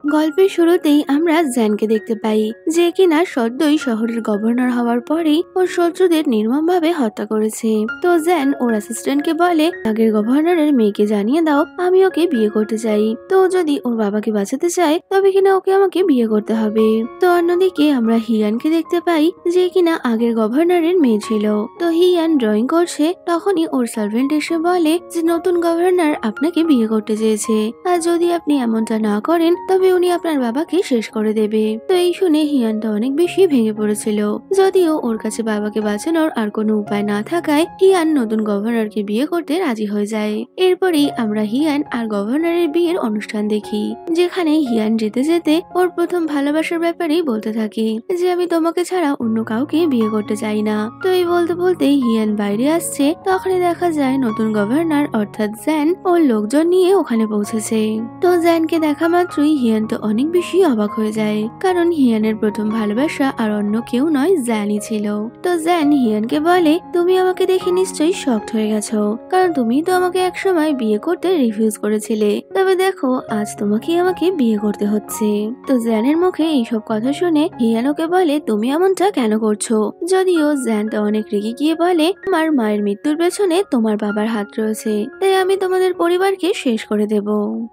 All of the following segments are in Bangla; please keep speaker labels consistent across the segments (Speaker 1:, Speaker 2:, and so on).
Speaker 1: গল্পের শুরুতেই আমরা জ্যানকে দেখতে পাই, যে কিনা সদ্যই শহরের গভর্নর হওয়ার পরেই ওর শত্রুদের নির্মমভাবে হত্যা করেছে। তো জ্যান ওর অ্যাসিস্ট্যান্টকে বলে, আগের গভর্নরের মেয়েকে জানিয়ে দাও আমি ওকে বিয়ে করতে চাই। তো যদি ওর বাবাকে বাঁচাতে চায় তবে কিনা ওকে আমাকে বিয়ে করতে হবে। তো অন্যদিকে আমরা হিয়ানকে দেখতে পাই, যে কিনা আগের গভর্নরের মেয়ে ছিল। তো হিয়ান ড্রয়িং করছে, তখনই ওর সার্ভেন্ট এসে বলে যে নতুন গভর্নর আপনাকে বিয়ে করতে চেয়েছে, আর যদি আপনি এমনটা না করেন তবে উনি আপনার বাবাকে শেষ করে দেবে। তো এই শুনে হিয়ানটা অনেক বেশি ভেঙে পড়েছিল। যদিও ওর কাছে বাবাকে বাঁচানোর আর কোনো উপায় না থাকায় হিয়ান নতুন গভর্নরকে বিয়ে করতে রাজি হয়ে যায়। এরপরেই আমরা হিয়ান আর গভর্নরের বিয়ের অনুষ্ঠান দেখি, যেখানে হিয়ান যেতে যেতে ওর প্রথম ভালোবাসার ব্যাপারেই বলতে থাকে যে আমি তোমাকে ছাড়া অন্য কাউকে বিয়ে করতে চাই না। তো এই বলতে বলতেই হিয়ান বাইরে আসছে, তখনই দেখা যায় নতুন গভর্নর অর্থাৎ জ্যান ওর লোকজন নিয়ে ওখানে পৌঁছেছে। তো জ্যানকে দেখা মাত্রই হিয়ান তো অনেক বেশি অবাক হয়ে যায়, কারণ হিয়ানের প্রথম ভালোবাসা আর অন্য কেউ নয়, জ্যানই ছিল। তো জ্যান হিয়ানকে বলে, তুমি আমাকে দেখে নিশ্চয়ই শকড হয়ে গেছো, কারণ তুমি তো আমাকে একসময় বিয়ে করতে রিফিউজ করেছিলে, তবে দেখো আজ তোমাকে আমাকে বিয়ে করতে হচ্ছে। তো জ্যানের মুখে এইসব কথা শুনে হিয়ান ওকে বলে, তুমি এমনটা কেন করছো? যদিও জ্যান তো অনেক রেগে গিয়ে বলে, আমার মায়ের মৃত্যুর পেছনে তোমার বাবার হাত রয়েছে, তাই আমি তোমাদের পরিবারকে শেষ করে দেব।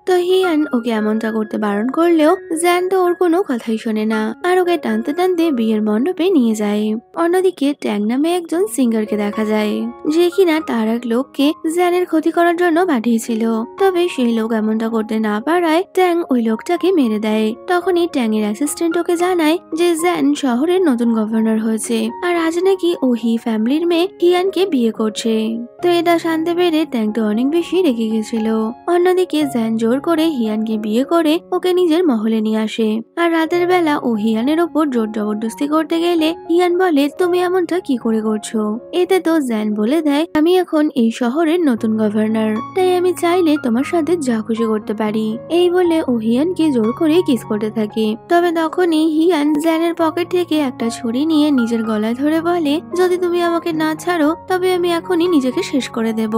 Speaker 1: তো হিয়ান ওকে এমনটা করতে বারণ করলেও জ্যান তো ওর কোনো কথাই শোনে না, আর ওকে টানতে টানতে বিয়ের মণ্ডপে নিয়ে যায়। অন্যদিকে ট্যাং নামে একজন সিঙ্গারকে দেখা যায়, যে কিনা তার এক লোককে জ্যানের ক্ষতি করার জন্য পাঠিয়েছিল। তবে সেই লোক এমনটা করতে না পারায় ট্যাং ওই লোকটাকে মেরে দেয়। তখনই ট্যাং এর অ্যাসিস্ট্যান্ট ওকে জানায় যে জ্যান শহরের নতুন গভর্নর হয়েছে, আর আজ নাকি ও হি ফ্যামিলির মেয়ে হিয়ানকে বিয়ে করছে। তো এটা জানতে পেরে ট্যাং তো অনেক বেশি রেগে গেছিল। অন্যদিকে জ্যান জোর করে হিয়ানকে বিয়ে করে ওকে নিজের মহলে নিয়ে আসে, আর রাতের বেলা ও হিয়ানের ওপর জোর জবরদস্তি করতে গেলে হিয়ান বলে, তুমি এমনটা কি করে করছো? এতে তো জ্যান বলে দেয়, আমি এখন এই শহরের নতুন গভর্নর, তাই আমি চাইলে তোমার সাথে যা খুশি করতে পারি। এই বলে ও হিয়ানকে জোর করে কিস করতে থাকে। তবে তখনই হিয়ান জ্যানের পকেট থেকে একটা ছুরি নিয়ে নিজের গলায় ধরে বলে, যদি তুমি আমাকে না ছাড়ো তবে আমি এখনই নিজেকে শেষ করে দেব।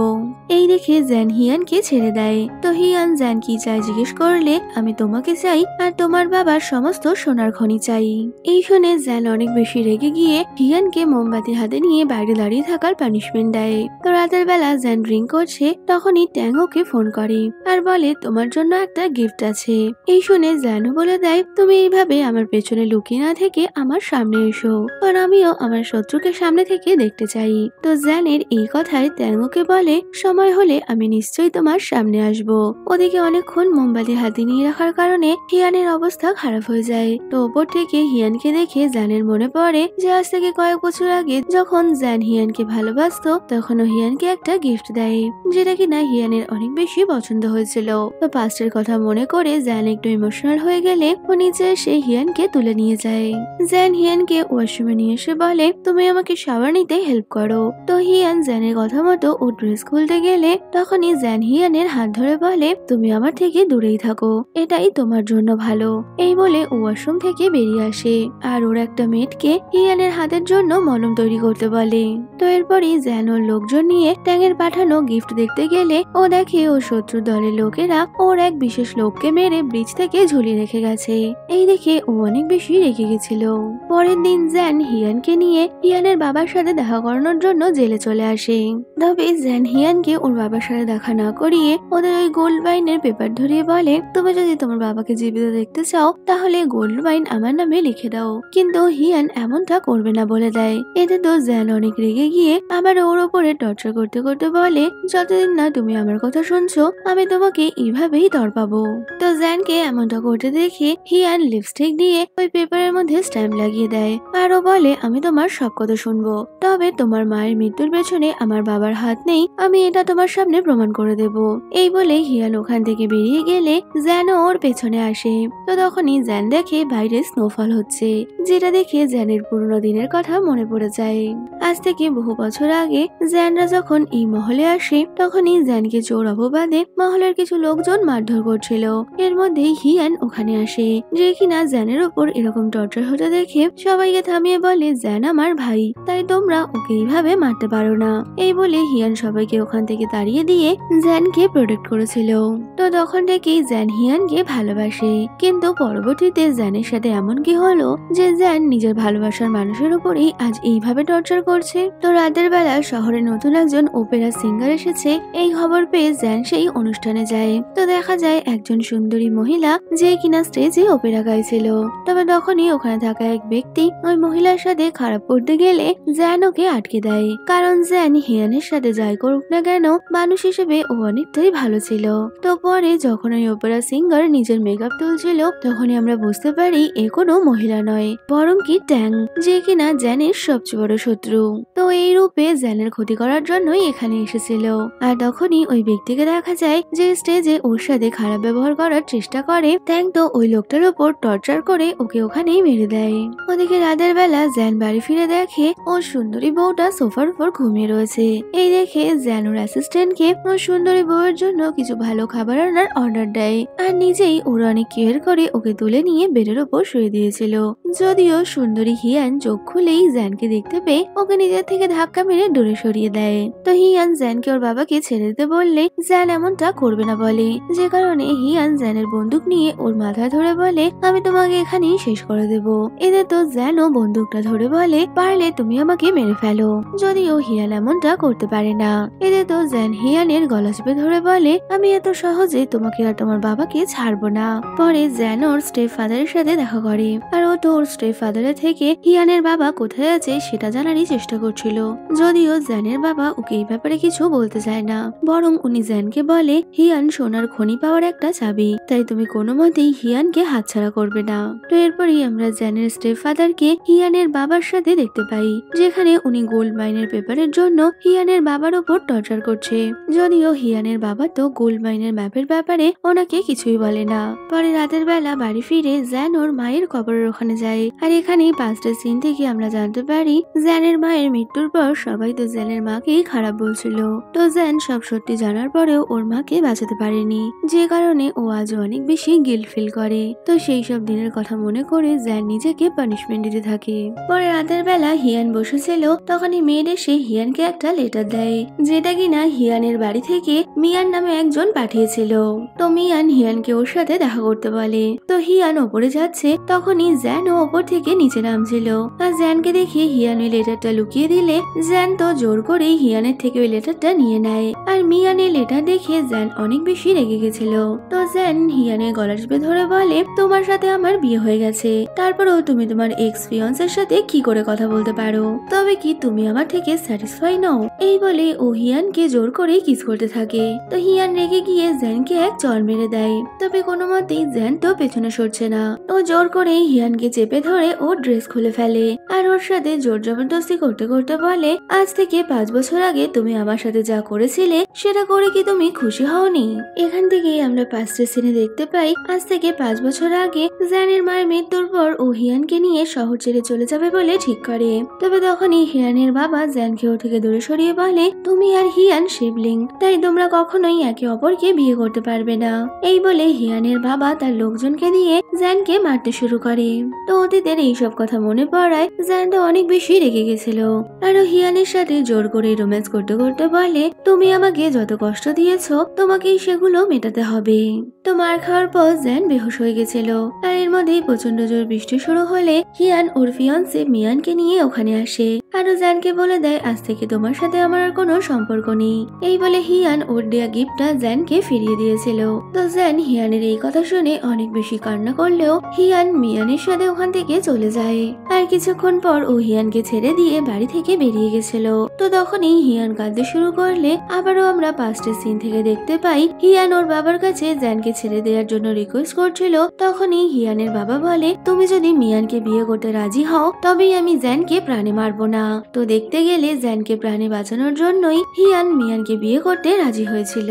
Speaker 1: এই দেখে জ্যান হিয়ানকে ছেড়ে দেয়। তো হিয়ান জ্যান কি চাই জিজ্ঞেস করলে, আমি তোমাকে চাই আর তোমার বাবার সমস্ত সোনার খনি চাই। এই শুনে জ্যান অনেক বেশি রেগে গিয়ে হিয়ানকে মোমবাতি হাতে নিয়ে বাইরে দাঁড়িয়ে থাকার পানিশমেন্ট দেয়। তো রাতের বেলা জ্যান ড্রিঙ্ক করছে, তখনই ট্যাং ওকে ফোন করে আর বলে, তোমার জন্য একটা গিফট আছে। এই শুনে জ্যানও বলে দেয়, তুমি এইভাবে আমার পেছনে লুকিয়ে না থেকে আমার সামনে এসো, কারণ আমিও আমার শত্রুকে সামনে থেকে দেখতে চাই। তো জ্যানের এই কথায় ট্যাং ওকে বলে, সময় হলে আমি নিশ্চয়ই তোমার সামনে আসব। ওদিকে অনেকক্ষণ মোমবাতি হাতে নিয়ে রাখার কারণে হিয়ানের অবস্থা খারাপ হয়ে যায়। তো ওপর থেকে হিয়ানকে দেখে জ্যানের মনে পড়ে যে আজ থেকে কয়েক বছর আগে যখন জ্যান হিয়ানকে ভালোবাসতো তখন ও হিয়ানকে একটা গিফট দেয়, যেটা কিনা হিয়ানের অনেক বেশি পছন্দ হয়েছিল। তো পাস্টের কথা মনে করে জ্যান একটু ইমোশনাল হয়ে গেলে ও নিচে এসে হিয়ানকে তুলে নিয়ে যায়। জ্যান হিয়ানকে ওয়াশরুমে নিয়ে এসে বলে, তুমি আমাকে শাওয়ার নিতে হেল্প করো। তো হিয়ান জ্যানের কথা মতো ও ড্রেস খুলতে গেলে তখনই জ্যান হিয়ানের হাত ধরে বলে, তুমি আমার থেকে দূরেই থাকো, এটাই তোমার জন্য ভালো। এই বলে ওয়াশরুম থেকে বেরিয়ে আসে, আর ওর একটা মেয়েটকে হিয়ানের হাতের জন্য মলম তৈরি করতে বলে। তো এরপরই জ্যান ওর লোকজন নিয়ে ট্যাংয়ের পাঠানো গিফট দেখতে গেলে ও দেখে ও শত্রু দলের লোকেরা ওর এক বিশেষ লোককে মেরে ব্রিজ থেকে ঝুলিয়ে রেখে গেছে। এই দেখে ও অনেক বেশি রেগে গেছিল। পরের দিন জ্যান হিয়ানকে নিয়ে হিয়ানের বাবার সাথে দেখা করানোর জন্য জেলে চলে আসে। তবে জ্যান হিয়ানকে ওর বাবার সাথে দেখা না করিয়ে ওদের ওই গোল্ড বাইনের পেপার ধরিয়ে বলে, তুমি যদি তোমার বাবাকে জীবিত দেখতে চাও তাহলে গোল্ড বাইন আমার নামে লিখে দাও। কিন্তু হিয়ান এমনটা করবে না বলে দেয়। এতে তো জ্যান অনেক রেগে গিয়ে আবার ওর ওপরে টর্চার করতে করতে বলে, যতদিন না তুমি আমার কথা শুনছো আমি তোমাকে এইভাবেই তড়পাবো। তো জ্যানকে এমনটা করতে দেখে হিয়ান লিপস্টিক দিয়ে ওই পেপারের মধ্যে স্ট্যাম্প লাগিয়ে দেয়, আর ও বলে, আমি তোমার সব কথা শুনবো, তবে তোমার মায়ের মৃত্যুর পেছনে আমার বাবার হাত নেই, আমি এটা তোমার সামনে প্রমাণ করে দেব। এই বলে হিয়ান ওখান থেকে বেরিয়ে গেলে জ্যানও ওর পেছনে আসে। তো তখনই জ্যান দেখে বাইরে স্নোফল হচ্ছে, যেটা দেখে জ্যানের পুরনো দিনের কথা মনে পড়ে যায়। আজ থেকে বহু বছর আগে জ্যানরা যখন এই মহলে আসে তখনই জ্যানকে চোর অপবাদে মহলের কিছু লোকজন মারধর করছিল। এর মধ্যে হিয়ান ওখানে আসে, যে কিনা জ্যানের উপর এরকম টর্চার হতে দেখে সবাইকে থামিয়ে বলে, জ্যান আমার ভাই, তাই তোমরা ওকে এইভাবে মারতে পারো না। এই বলে হিয়ান সবাইকে ওখান থেকে তাড়িয়ে দিয়ে জ্যানকে প্রোটেক্ট করেছিল। তো তখন থেকেই জ্যান হিয়ানকে ভালোবাসে। ভালোবাসে। কিন্তু পরবর্তীতে জ্যানের সাথে এমন কি হলো যে জ্যান নিজের ভালোবাসার মানুষের উপরেই আজ এইভাবে টর্চার করছে। তো রাতের বেলা শহরে নতুন একজন ওপেরা সিঙ্গার এসেছে, এই খবর পেয়ে জ্যান সেই অনুষ্ঠানে যায়। তো দেখা যায় একজন সুন্দরী মহিলা যে কিনা স্টেজে ওপেরা গাইছিল। তবে তখনই ওখানে থাকা এক ব্যক্তি ওই মহিলার সাথে খারাপ করতে গেলে জ্যান ওকে আটকে দেয়, কারণ জ্যান হিয়ানের সাথে যাই করুক না কেন মানুষ হিসেবে ও অনেকটাই ভালো ছিল। তো পরে যখন ওই ওপেরা সিঙ্গার নিজের মেকআপ তুলছিল তখনই আমরা বুঝতে পারি এ কোনো মহিলা নয়, বরং কি ট্যাং, যে কিনা জ্যানের সবচেয়ে বড় শত্রু। তো এই রূপে জ্যানের ক্ষতি করার জন্যই এখানে এসেছিল। আর তখনই ওই ব্যক্তিকে দেখা যায় যে স্টেজে ওর সাথে খারাপ ব্যবহার করার চেষ্টা করে। ট্যাং তো ওই লোকটার উপর টর্চার করে ওকে ওখানেই মেরে দেয়। ওদিকে রাতের বেলা জ্যান বাড়ি ফিরে দেখে ওর সুন্দরী বউটা সোফার উপর ঘুমিয়ে রয়েছে। এই দেখে জ্যান ওর অ্যাসিস্ট্যান্টকে ওর সুন্দরী বউয়ের জন্য কিছু ভালো খাবার আনার অর্ডার দেয়, আর নিজেই ওর অনেক কেয়ার করে ওকে তুলে নিয়ে বেডের উপর শুয়ে দিয়েছিল। যদিও সুন্দরী হিয়ান চোখ খুলেই জ্যানকে দেখতে পেয়ে ওকে নিজের থেকে ধাক্কা মেরে দূরে সরিয়ে দেয়। তো হিয়ান জ্যানকে ওর বাবাকে ছেড়ে দিতে বললে জ্যান এমনটা করবে না বলে, যে কারণে হিয়ান জ্যানের বন্দুক নিয়ে ওর মাথায় ধরে বলে আমি তোমাকে এখানেই শেষ করে দেব। এতে তো জ্যানও বন্দুকটা ধরে বলে পারলে তুমি আমাকে মেরে ফেলো। যদিও হিয়ান এমনটা করতে পারে না। এতে তো জ্যান হিয়ানের গলা চেপে ধরে বলে আমি এত সহজে তোমাকে আর তোমার বাবাকে ছাড়বো না। পরে জ্যান ওর স্টেপ ফাদারের সাথে দেখা করে, আর ও তো ওর স্টেপ ফাদারের থেকে হিয়ানের বাবা কোথায় আছে সেটা জানারই চেষ্টা করছিল। যদিও জ্যানের বাবা ওকে এই ব্যাপারে কিছু বলতে চায় না, বরং উনি জ্যানকে বলে হিয়ান সোনার খনি পাওয়ার একটা চাবি, তাই তুমি কোনো মতেই হিয়ানকে হাতছাড়া করবে না। তো এরপরই আমরা জ্যানের স্টেপ ফাদারকে হিয়ানের বাবার সাথে দেখতে পাই, যেখানে উনি গোল্ড মাইনের পেপারের জন্য হিয়ানের বাবার উপর টর্চার করছে। যদিও হিয়ানের বাবা তো গোল্ড মাইনের ম্যাপের ব্যাপারে ওনাকে কিছুই বলে না। পরে রাতের বেলা বাড়ি ফিরে জ্যান ওর মায়ের কবরের ওখানে যায়, আর এখানেই পাঁচটা সিন থেকে আমরা জানতে পারি জ্যানের মায়ের মৃত্যুর পর সবাই তো জ্যানের মাকেই খারাপ বলছিল। তো জ্যান সব সত্যি জানার পরেও ওর মাকে বাঁচাতে পারেনি, যে কারণে ও আজ অনেক বেশি গিল্ট ফিল করে। তো সেই সব দিনের কথা মনে করে জ্যান নিজেকে পানিশমেন্ট দিতে থাকে। পরে রাতের বেলা হিয়ান বসেছিল, তখনই মেয়ের এসে হিয়ানকে একটা লেটার দেয়, যেটা কিনা হিয়ানের বাড়ি থেকে মিয়ান নামে একজন পাঠিয়েছিল। তো মিয়ান হিয়ানকে ওর সাথে দেখা করতে বলে। তো হিয়ান ওপরে যাচ্ছে, তখনই জ্যান ও ওপর থেকে নিচে নামছিল। আর জ্যানকে দেখে হিয়ান ওই লেটারটা লুকিয়ে দিলে জ্যান তো জোর করে হিয়ানের থেকে ওই লেটারটা নিয়ে নেয়। আর মিয়ানের লেটার দেখে জ্যান অনেক বেশি রেগে গেছিল। তো জ্যান হিয়ানের গলা চেপে ধরে বলে তোমার সাথে আমার বিয়ে হয়ে গেছে, তারপরেও তুমি তোমার এক্স ফিয়ান্সের সাথে কি করে কথা বলতে পারো? তবে কি তুমি আমার থেকে স্যাটিসফাই নও? এই বলে ও হিয়ানকে জোর করে কিস করতে থাকে। তো হিয়ান রেগে গিয়ে জ্যানকে এক চড় মেরে দেয়। তবে কোনো মতেই জ্যান তো পেছনে সরছে না। ও জোর করে হিয়ানকে চেপে ধরে ওর ড্রেস খুলে ফেলে, আর ওর সাথে জোর জবরদস্তি করতে করতে বলে আজ থেকে 5 বছর আগে তুমি আমার সাথে যা করেছিলে সেটা করে কি তুমি খুশি হওনি? এখান থেকে আমরা পাঁচটা সিনে দেখতে পাই আজ থেকে 5 বছর আগে জ্যানের মায়ের মৃত্যুর পর ও হিয়ানকে নিয়ে শহর ছেড়ে চলে যাবে বলে ঠিক করে। তবে তখনই হিয়ানের বাবা জ্যানকে ওর থেকে দূরে সরিয়ে বলে তুমি আর হিয়ান শিবলিং, তাই তোমরা কখনোই একে অপরকে বিয়ে করতে পারবে না। এই বলে হিয়ানের বাবা তার লোকজনকে দিয়ে জ্যানকে মারতে শুরু করে। তো অতীতের এইসব কথা মনে পড়ায় জ্যান তো অনেক বেশি রেগে গেছিল, আর হিয়ানের সাথে জোর করে রোম্যান্স করতে করতে বলে তুমি আমাকে যত কষ্ট দিয়েছো তোমাকেই সেগুলো মেটাতে হবে। তো মার খাওয়ার পর জ্যান বেহুশ হয়ে গেছিল। আর এর মধ্যেই প্রচন্ড জোর বৃষ্টি শুরু হলে হিয়ান ওর ফিয়ান্সে মিয়ানকে নিয়ে ওখানে আসে, আর জ্যানকে বলে দেয় আজ থেকে তোমার সাথে আমার আর কোনো সম্পর্ক নেই। এই বলে হিয়ান ওর দেয়া গিফটটা জ্যানকে ফিরিয়ে দিয়েছিল। তো জ্যান হিয়ানের এই কথা শুনে অনেক বেশি কান্না করলেও হিয়ান মিয়ানের সাথে ওখান থেকে চলে যায়। আর কিছুক্ষণ পর ও হিয়ানকে ছেড়ে দিয়ে বাড়ি থেকে বেরিয়ে গেছিল। তো তখনই হিয়ান কাঁদতে শুরু করলে আবারও আমরা পাঁচটা সিন থেকে দেখতে পাই হিয়ান ওর বাবার কাছে জ্যানকে ছেড়ে দেওয়ার জন্য রিকোয়েস্ট করছিল। তখনই হিয়ানের বাবা বলে তুমি যদি মিয়ানকে বিয়ে করতে রাজি হও তবেই আমি জ্যানকে প্রাণে মারবো না। তো দেখতে গেলে জ্যানকে প্রাণে বাঁচানোর জন্যই হিয়ান মিয়ানকে বিয়ে করতে রাজি হয়েছিল।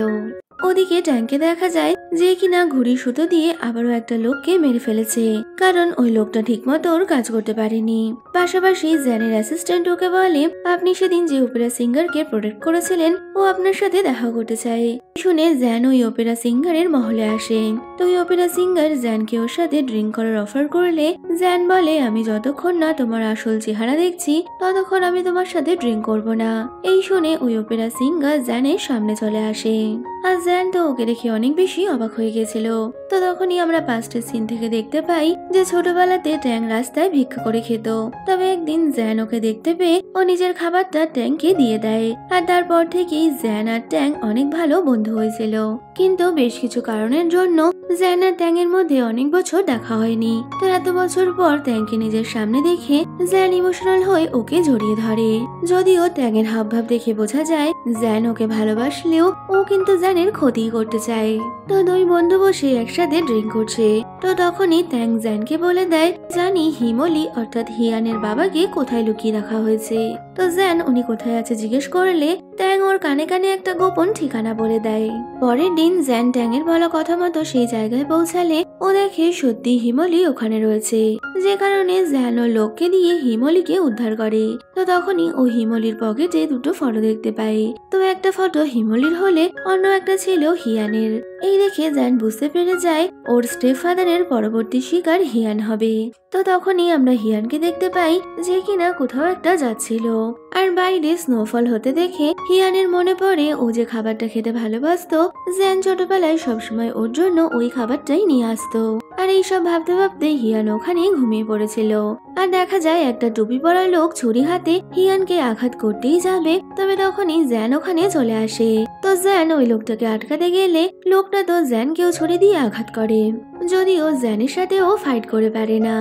Speaker 1: ওদিকে ট্যাঙ্কে দেখা যায় যে কিনা ঘুড়ি সুতো দিয়ে আবারও একটা লোককে মেরে ফেলেছে, কারণ ওই লোকটা ঠিকমতো ওর কাজ করতে পারেনি। পাশাপাশি জ্যানের অ্যাসিস্ট্যান্ট ওকে বলে আপনি সেদিন যে অপেরা সিঙ্গারকে প্রোটেক্ট করেছিলেন ও আপনার সাথে দেখা করতে চায়। শুনে জ্যান ওই অপেরা সিঙ্গারের মহলে আসে। তো ওই অপেরা সিঙ্গার জ্যানকে ওর সাথে ড্রিঙ্ক করার অফার করলে জ্যান বলে আমি যতক্ষণ না তোমার আসল চেহারা দেখছি ততক্ষণ আমি তোমার সাথে ড্রিঙ্ক করব না। এই শুনে ওই অপেরা সিঙ্গার জ্যানের সামনে চলে আসে, আর জ্যান তো ওকে দেখে অনেক বেশি অবাক হয়ে গেছিল। তো তখনই আমরা পাস্টের সিন থেকে দেখতে পাই যে ছোটবেলাতে ট্যাং রাস্তায় ভিক্ষা করে খেত। তবে একদিন জ্যান ওকে দেখতে পেয়ে ও নিজের খাবারটা ট্যাংকে দিয়ে দেয়, আর তারপর থেকেই জ্যান আর ট্যাং অনেক ভালো বন্ধু হয়েছিল। কিন্তু বেশ কিছু কারণের জন্য জ্যান আর ট্যাং এর মধ্যে অনেক বছর দেখা হয়নি। তো এত বছর পর ট্যাংকে নিজের সামনে দেখে জ্যান ইমোশনাল হয়ে ওকে জড়িয়ে ধরে। যদিও ট্যাং এর হাবভাব দেখে বোঝা যায় জ্যান ওকে ভালোবাসলেও ও কিন্তু জ্যানের ক্ষতি করতে চায়। তো দুই বন্ধু বসে একসাথে ড্রিঙ্ক করছে। তো তখনই ট্যাং জ্যানকে বলে দেয়, জানি হিমলি অর্থাৎ হিয়ানের বাবাকে কোথায় লুকিয়ে রাখা হয়েছে। তো জ্যান উনি কোথায় আছে জিজ্ঞেস করলে ট্যাং ওর কানে কানে একটা গোপন ঠিকানা বলে দেয়। পরের দিন জ্যান ট্যাং এর বলা কথা মতো সেই জায়গায় পৌঁছালে ও দেখে সত্যি হিমলি ওখানে রয়েছে, যে কারণে জ্যান ও লোককে দিয়ে হিমলিকে উদ্ধার করে। তো তখনই ও হিমলির পকেটে দুটো ফটো দেখতে পায়। তো একটা ফটো হিমলির হলে অন্য একটা ছিল হিয়ানের। এই দেখে জ্যান বুঝতে পেরে যায় ওর স্টেপ ফাদারের পরবর্তী শিকার হিয়ান হবে। তো তখনই আমরা হিয়ানকে দেখতে পাই যে কিনা কোথাও একটা যাচ্ছিল, আর বাইরে স্নোফল হতে দেখে হিয়ানের মনে পড়ে ও যে খাবারটা খেতে ভালোবাসতো জ্যান ছোটবেলায় সবসময় ওর জন্য ওই খাবারটাই নিয়ে আসতো। আর এইসব ভাবতে ভাবতে হিয়ান ওখানে ঘুমিয়ে পড়েছিল। আর দেখা যায় একটা টুপি পরা লোক ছুরি হাতে হিয়ানকে আঘাত করতেই যাবে, তবে তখনই জ্যান ওখানে চলে আসে। তো জ্যান ওই লোকটাকে আটকাতে গেলে লোকটা তো জ্যানকেও ছুরি দিয়ে আঘাত করে, যদিও জ্যানের সাথেও ফাইট করে পারে না।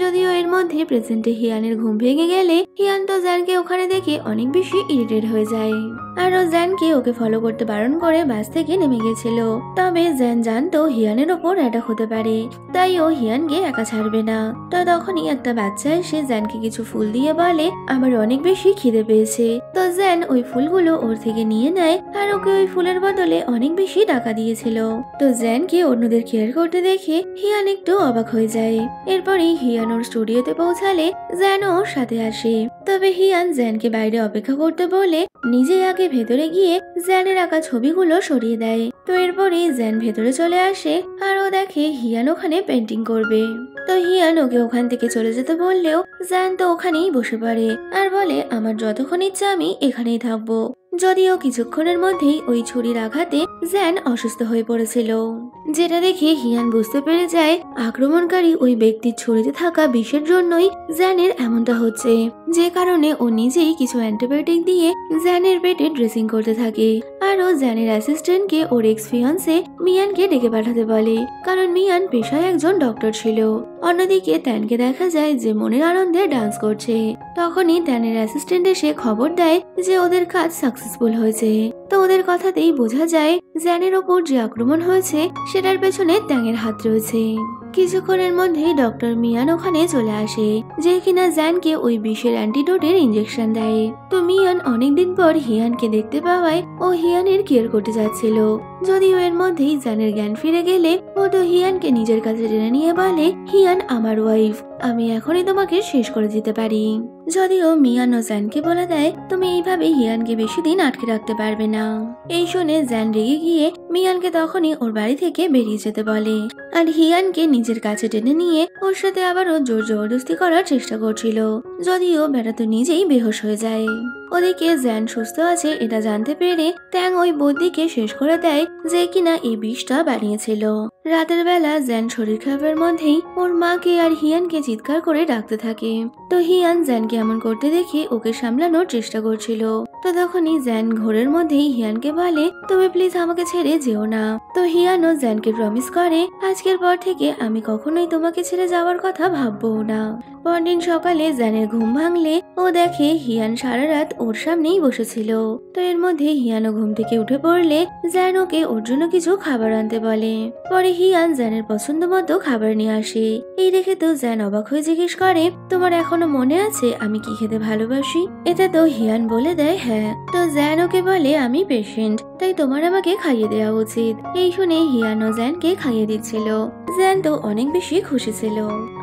Speaker 1: যদিও এর মধ্যে প্রেজেন্টে হিয়ানের ঘুম ভেঙে গেলে হিয়ান তো জ্যানকে ওখানে দেখে অনেক বেশি ইরিটেট হয়ে যায়, আর ও জ্যানকে ওকে ফলো করতে বারণ করে বাস থেকে নেমে গেছিল। তবে জ্যান জানতো হিয়ানের ওপর অ্যাটাক হতে পারে, তাই ও হিয়ানকে একা ছাড়বে না। তো তখনই একটা বাচ্চা এসে জ্যানকে কিছু ফুল দিয়ে বলে আমার অনেক বেশি খিদে পেয়েছে। তো জ্যান ওই ফুলগুলো ওর থেকে নিয়ে নেয়, আর ওকে ওই ফুলের বদলে অনেক বেশি টাকা দিয়েছিল। তো জ্যানকে অন্যদের কেয়ার করতে দেখে হিয়ান একটু অবাক হয়ে যায়। এরপরই হিয়ান ওর স্টুডিওতে পৌঁছালে জ্যান ওর সাথে আসে। তবে হিয়ান জ্যানকে বাইরে অপেক্ষা করতে বলে নিজে আগে ভেতরে গিয়ে জ্যানের আঁকা ছবিগুলো সরিয়ে দেয়। তো এরপরই জ্যান ভেতরে চলে আসে, আর ও দেখে হিয়ান ওখানে পেন্টিং করবে। তো হিয়ান ওকে ওখান থেকে চলে যেতে বললেও জ্যান তো ওখানেই বসে পড়ে আর বলে আমার যতক্ষণ ইচ্ছা আমি এখানেই থাকবো। যদিও কিছুক্ষণের মধ্যেই ওই ছুরির আঘাতে জ্যান অসুস্থ হয়ে পড়েছিল, যেটা দেখে হিয়ান বুঝতে পেরে যায় আক্রমণকারী ওই ব্যক্তির ছুরিতে থাকা বিষের জন্যই জ্যানের এমনটা হচ্ছে, যে কারণে ও নিজেই কিছু অ্যান্টিবায়োটিক দিয়ে জ্যানের পেটে ড্রেসিং করতে থাকে। আর ও জ্যানের অ্যাসিস্ট্যান্টকে ওর এক্স ফিয়ান্সে মিয়ানকে ডেকে পাঠাতে বলে, কারণ মিয়ান পেশায় একজন ডক্টর ছিল। অন্যদিকে ট্যানকে দেখা যায় যে মনের আনন্দে ডান্স করছে। তখনই ট্যানের অ্যাসিস্ট্যান্ট এসে খবর দেয় যে ওদের কাজ সাকসেসফুল হয়েছে। তো ওদের কথাতেই বোঝা যায় জ্যানের ওপর যে আক্রমণ হয়েছে সেটার পেছনে ট্যাংয়ের হাত রয়েছে। কিছুক্ষণের মধ্যেই ডক্টর মিয়ান ওখানে চলে আসে, যে কিনা জ্যানকে ওই বিষের অ্যান্টিডোটের ইনজেকশন দেয়। তো মিয়ান অনেকদিন পর হিয়ানকে দেখতে পাওয়ায় ও হিয়ানের কেয়ার করতে যাচ্ছিল। যদিও এর মধ্যেই জ্যানের জ্ঞান ফিরে গেলে ও তো হিয়ানকে নিজের কাছে টেনে নিয়ে বলে হিয়ান আমার ওয়াইফ, আমি এখনই তোমাকে শেষ করে দিতে পারি। যদিও মিয়ান ও জ্যানকে বলে দেয় তুমি এইভাবে হিয়ানকে বেশি দিন আটকে রাখতে পারবে না। এই শুনে জ্যান রেগে গিয়ে মিয়ানকে তখনই ওর বাড়ি থেকে বেরিয়ে যেতে বলে, আর হিয়ানকে নিজের কাছে টেনে নিয়ে ওর সাথে আবারও জোর জবরদস্তি করার চেষ্টা করছিল। যদিও বেটা তো নিজেই বেহোশ হয়ে যায়। ওদিকে জ্যান সুস্থ আছে এটা জানতে পেরে ট্যাং ওই বৌদিকে শেষ করে দেয়, যে কিনা এই বিষটা বানিয়েছিল। রাতের বেলা জ্যান শরীর খারাপের মধ্যেই ওর মাকে আর হিয়ানকে চিৎকার করে ডাকতে থাকে। তো হিয়ান জ্যানকে এমন করতে দেখে ওকে সামলানোর চেষ্টা করছিল। তো তখনই জ্যান ঘোরের মধ্যেই হিয়ানকে বলে তুমি প্লিজ আমাকে ছেড়ে যেও না। তো হিয়ানও জ্যানকে প্রমিস করে আজকের পর থেকে আমি কখনোই তোমাকে ছেড়ে যাওয়ার কথা ভাববো না। পরদিন সকালে জ্যানের ঘুম ভাঙলে ও দেখে হিয়ান সারা রাত ওর সামনেই বসেছিল। তো এর মধ্যে হিয়ানও ঘুম থেকে উঠে পড়লে জ্যান ওকে ওর জন্য কিছু খাবার আনতে বলে। পরে হিয়ান জ্যানের পছন্দ মতো খাবার নিয়ে আসে। এই দেখে তো জ্যান অবাক হয়ে জিজ্ঞেস করে তোমার এখনো মনে আছে আমি কি খেতে ভালোবাসি? এটা তো হিয়ান বলে দেয় হ্যাঁ। তো জ্যান ওকে বলে আমি পেশেন্ট, তাই তোমার আমাকে খাইয়ে দেওয়া উচিত। এই শুনে হিয়ান ও জ্যানকে খাইয়ে দিচ্ছিল। জ্যান তো অনেক বেশি খুশি ছিল।